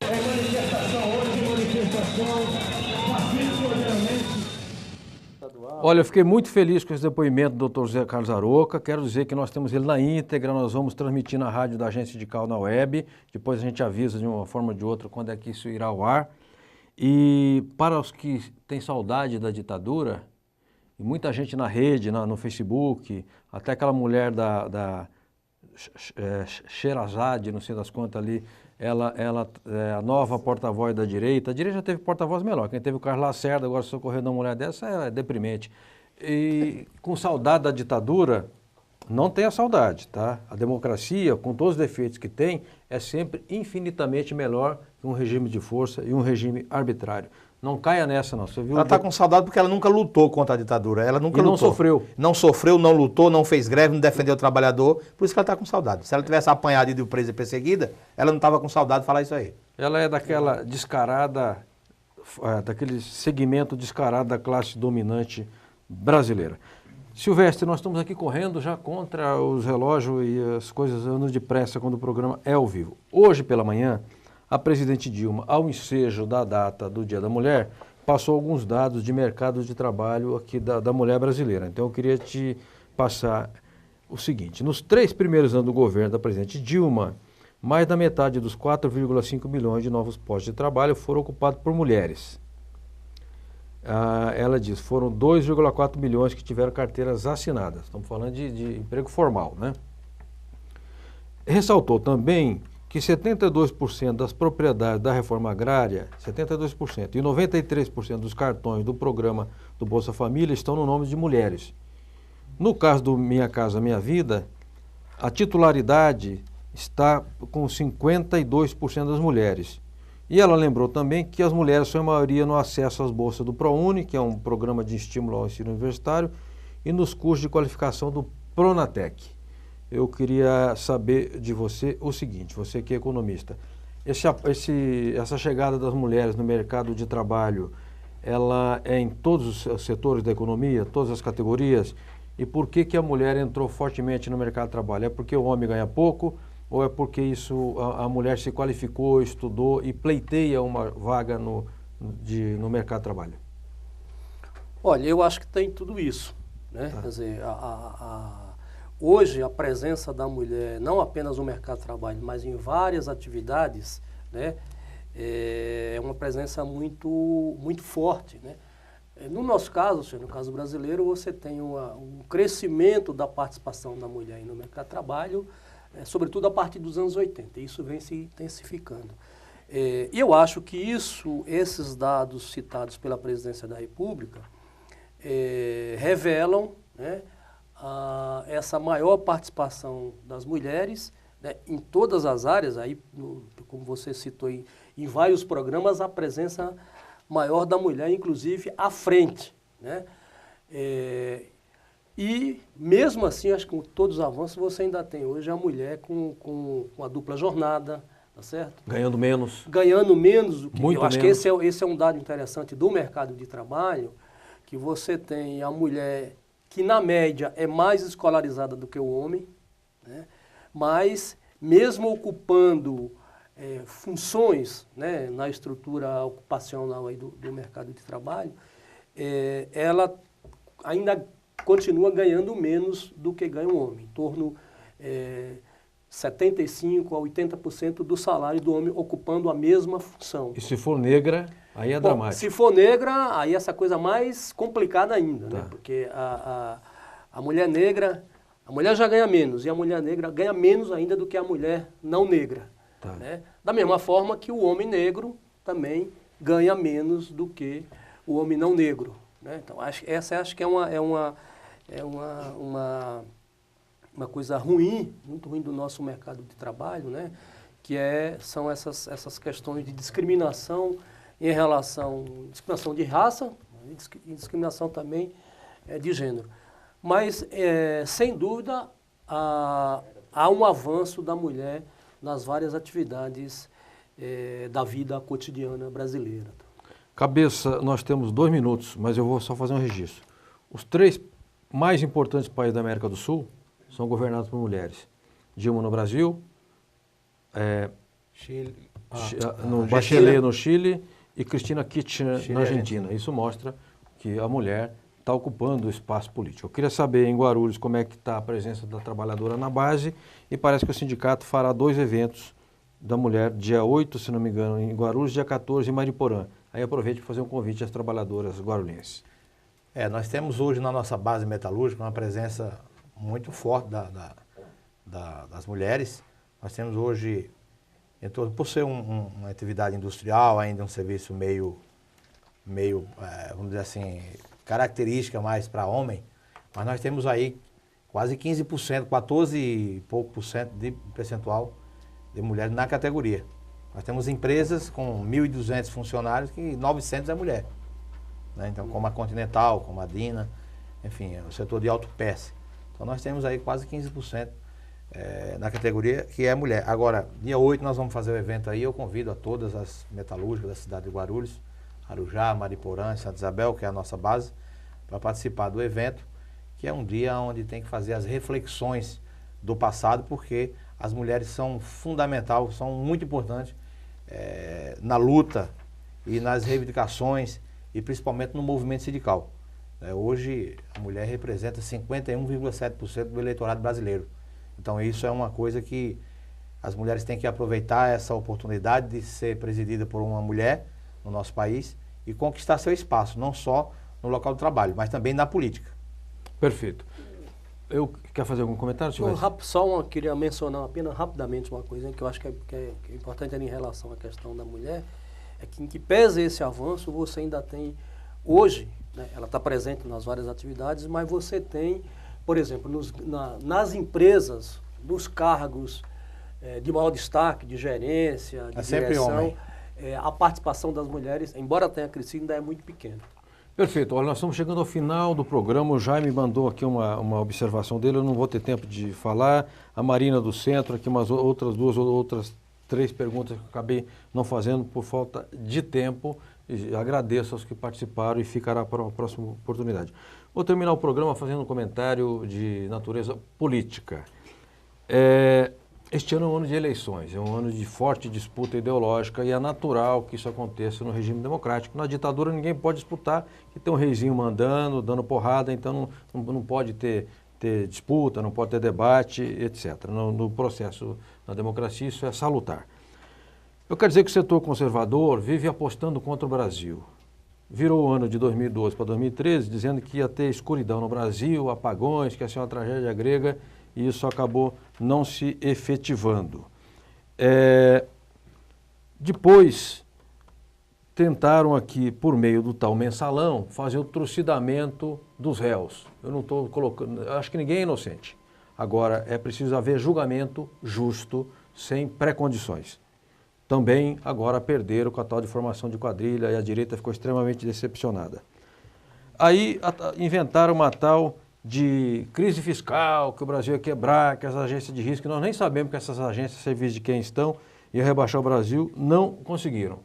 Speaker 10: É manifestação hoje, manifestação pacífica, obviamente.
Speaker 1: Olha, eu fiquei muito feliz com esse depoimento do Dr. José Carlos Arouca. Quero dizer que nós temos ele na íntegra, nós vamos transmitir na rádio da Agência Sindical na web. Depois a gente avisa de uma forma ou de outra quando é que isso irá ao ar. E para os que têm saudade da ditadura, e muita gente na rede, no Facebook, até aquela mulher da Sherazade, não sei das contas ali, ela é a nova porta-voz da direita. A direita já teve porta-voz melhor. Quem teve o Carlos Lacerda, agora socorrendo uma mulher dessa é deprimente. E com saudade da ditadura, não tenha saudade, tá? A democracia, com todos os defeitos que tem, é sempre infinitamente melhor que um regime de força e um regime arbitrário. Não caia nessa, não. Você viu?
Speaker 3: Ela está com saudade porque ela nunca lutou contra a ditadura. Ela nunca lutou.
Speaker 1: Não sofreu.
Speaker 3: Não sofreu, não lutou, não fez greve, não defendeu o trabalhador. Por isso que ela está com saudade. Se ela tivesse apanhado e ido presa e perseguida, ela não estava com saudade de falar isso aí.
Speaker 1: Ela é daquela descarada, daquele segmento descarado da classe dominante brasileira. Silvestre, nós estamos aqui correndo já contra os relógios e as coisas andam depressa quando o programa é ao vivo. Hoje pela manhã, a presidente Dilma, ao ensejo da data do Dia da Mulher, passou alguns dados de mercado de trabalho aqui da mulher brasileira. Então eu queria te passar o seguinte: nos 3 primeiros anos do governo da presidente Dilma, mais da metade dos 4,5 milhões de novos postos de trabalho foram ocupados por mulheres. Ela diz, foram 2,4 milhões que tiveram carteiras assinadas. Estamos falando de emprego formal, né? Ressaltou também que 72% das propriedades da reforma agrária, 72%, e 93% dos cartões do programa do Bolsa Família estão no nome de mulheres. No caso do Minha Casa Minha Vida, a titularidade está com 52% das mulheres. E ela lembrou também que as mulheres são a maioria no acesso às bolsas do ProUni, que é um programa de estímulo ao ensino universitário, e nos cursos de qualificação do Pronatec. Eu queria saber de você o seguinte, você que é economista, essa chegada das mulheres no mercado de trabalho, ela é em todos os setores da economia, todas as categorias? E por que a mulher entrou fortemente no mercado de trabalho? É porque o homem ganha pouco ou é porque a mulher se qualificou, estudou e pleiteia uma vaga no mercado de trabalho?
Speaker 2: Olha, eu acho que tem tudo isso, né?
Speaker 1: Tá.
Speaker 2: Quer dizer, hoje a presença da mulher, não apenas no mercado de trabalho, mas em várias atividades, né, é uma presença muito forte, né? No nosso caso, no caso brasileiro, você tem um crescimento da participação da mulher no mercado de trabalho, sobretudo a partir dos anos 80. Isso vem se intensificando. E eu acho que esses dados citados pela Presidência da República revelam, né, essa maior participação das mulheres, né, em todas as áreas, aí, como você citou, em vários programas, a presença maior da mulher, inclusive à frente, né? E mesmo assim, acho que com todos os avanços, você ainda tem hoje a mulher com a dupla jornada, tá certo?
Speaker 1: Ganhando menos.
Speaker 2: Ganhando menos do que...
Speaker 1: Muito
Speaker 2: eu acho
Speaker 1: menos.
Speaker 2: que esse é um dado interessante do mercado de trabalho, que você tem a mulher que, na média, é mais escolarizada do que o homem, né? Mas, mesmo ocupando funções, né, na estrutura ocupacional aí do mercado de trabalho, ela ainda continua ganhando menos do que ganha o homem, em torno 75% a 80% do salário do homem ocupando a mesma função.
Speaker 1: E se for negra, aí é dramático.
Speaker 2: Se for negra, aí essa coisa mais complicada ainda,
Speaker 1: Tá.
Speaker 2: né? Porque a mulher negra, a mulher já ganha menos, e a mulher negra ganha menos ainda do que a mulher não negra.
Speaker 1: Tá.
Speaker 2: Né? Da mesma forma que o homem negro também ganha menos do que o homem não negro. Né? Então, acho que é uma coisa ruim, muito ruim do nosso mercado de trabalho, né? Que são essas questões de discriminação em relação à discriminação de raça e discriminação também de gênero. Mas, sem dúvida, há um avanço da mulher nas várias atividades da vida cotidiana brasileira.
Speaker 1: Cabeça, nós temos 2 minutos, mas eu vou só fazer um registro. Os 3 mais importantes países da América do Sul são governados por mulheres. Dilma no Brasil,
Speaker 3: Chile.
Speaker 1: Bachelet no Chile e Cristina Kirchner na Argentina. Isso mostra que a mulher está ocupando o espaço político. Eu queria saber em Guarulhos como é que está a presença da trabalhadora na base e parece que o sindicato fará 2 eventos da mulher, dia 8, se não me engano, em Guarulhos, dia 14 em Mariporã. Aí aproveite para fazer um convite às trabalhadoras guarulhenses.
Speaker 3: Nós temos hoje na nossa base metalúrgica uma presença muito forte das mulheres. Nós temos hoje, por ser uma atividade industrial, ainda um serviço meio vamos dizer assim, característica mais para homem, mas nós temos aí quase 15%, 14 e pouco por cento de percentual de mulheres na categoria. Nós temos empresas com 1.200 funcionários que 900 é mulher. Né? Então, como a Continental, como a Dina, enfim, o setor de autopeça. Então, nós temos aí quase 15% na categoria que é mulher. Agora, dia 8 nós vamos fazer o evento aí, eu convido a todas as metalúrgicas da cidade de Guarulhos, Arujá, Mariporã, Santa Isabel, que é a nossa base, para participar do evento, que é um dia onde tem que fazer as reflexões do passado, porque as mulheres são fundamental, são muito importantes na luta e nas reivindicações e principalmente no movimento sindical. Hoje a mulher representa 51,7% do eleitorado brasileiro. Então isso é uma coisa que as mulheres têm que aproveitar essa oportunidade de ser presidida por uma mulher no nosso país e conquistar seu espaço, não só no local do trabalho, mas também na política.
Speaker 1: Perfeito. Quer fazer algum comentário, senhor?
Speaker 2: Queria mencionar apenas rapidamente uma coisa que eu acho que é importante em relação à questão da mulher, é que em que pese esse avanço, você ainda tem, hoje, né, ela está presente nas várias atividades, mas você tem, por exemplo, nas empresas, nos cargos de maior destaque, de gerência, de direção, a participação das mulheres, embora tenha crescido, ainda é muito pequena.
Speaker 1: Perfeito. Olha, nós estamos chegando ao final do programa. O Jaime mandou aqui uma observação dele, eu não vou ter tempo de falar. A Marina do Centro, aqui umas outras 3 perguntas que eu acabei não fazendo por falta de tempo. E agradeço aos que participaram e ficará para uma próxima oportunidade. Vou terminar o programa fazendo um comentário de natureza política. Este ano é um ano de eleições, é um ano de forte disputa ideológica e é natural que isso aconteça no regime democrático. Na ditadura ninguém pode disputar, que tem um reizinho mandando, dando porrada, então não pode ter disputa, não pode ter debate, etc. No processo, na democracia, isso é salutar. Eu quero dizer que o setor conservador vive apostando contra o Brasil. Virou o ano de 2012 para 2013, dizendo que ia ter escuridão no Brasil, apagões, que ia ser uma tragédia grega, e isso acabou não se efetivando. Depois, tentaram aqui, por meio do tal mensalão, fazer o trucidamento dos réus. Eu não estou colocando, acho que ninguém é inocente. Agora, é preciso haver julgamento justo, sem pré-condições. Também, agora, perderam com a tal de formação de quadrilha e a direita ficou extremamente decepcionada. Aí, inventaram uma tal de crise fiscal, que o Brasil ia quebrar, que as agências de risco, nós nem sabemos que essas agências, serviço de quem estão, iam rebaixar o Brasil, não conseguiram.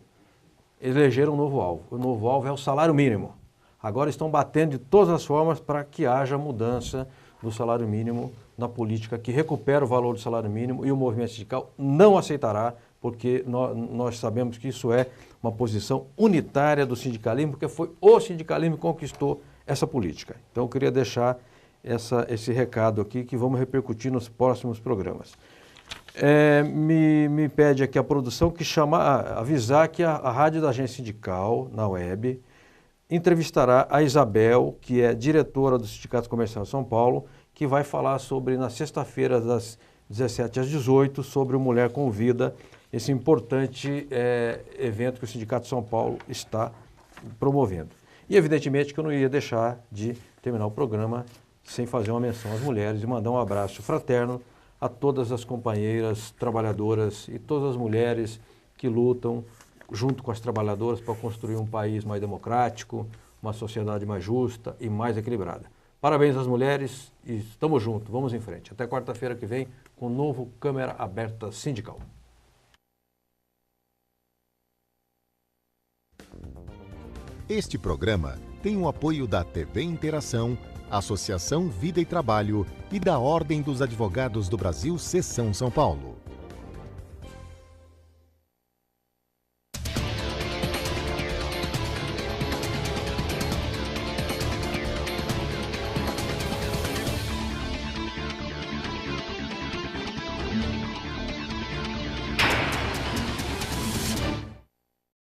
Speaker 1: Elegeram um novo alvo. O novo alvo é o salário mínimo. Agora estão batendo de todas as formas para que haja mudança do salário mínimo na política, que recupera o valor do salário mínimo, e o movimento sindical não aceitará, porque nós sabemos que isso é uma posição unitária do sindicalismo, porque foi o sindicalismo que conquistou essa política. Então eu queria deixar esse recado aqui, que vamos repercutir nos próximos programas. Me pede aqui a produção que avisar que a Rádio da Agência Sindical, na web, entrevistará a Isabel, que é diretora do Sindicato Comercial de São Paulo, que vai falar sobre, na sexta-feira, das 17 às 18, sobre o Mulher com Vida, esse importante evento que o Sindicato de São Paulo está promovendo. E, evidentemente, que eu não ia deixar de terminar o programa sem fazer uma menção às mulheres e mandar um abraço fraterno a todas as companheiras trabalhadoras e todas as mulheres que lutam junto com as trabalhadoras para construir um país mais democrático, uma sociedade mais justa e mais equilibrada. Parabéns às mulheres e estamos juntos, vamos em frente. Até quarta-feira que vem com o novo Câmara Aberta Sindical.
Speaker 11: Este programa tem o apoio da TV Interação, Associação Vida e Trabalho e da Ordem dos Advogados do Brasil, Seção São Paulo.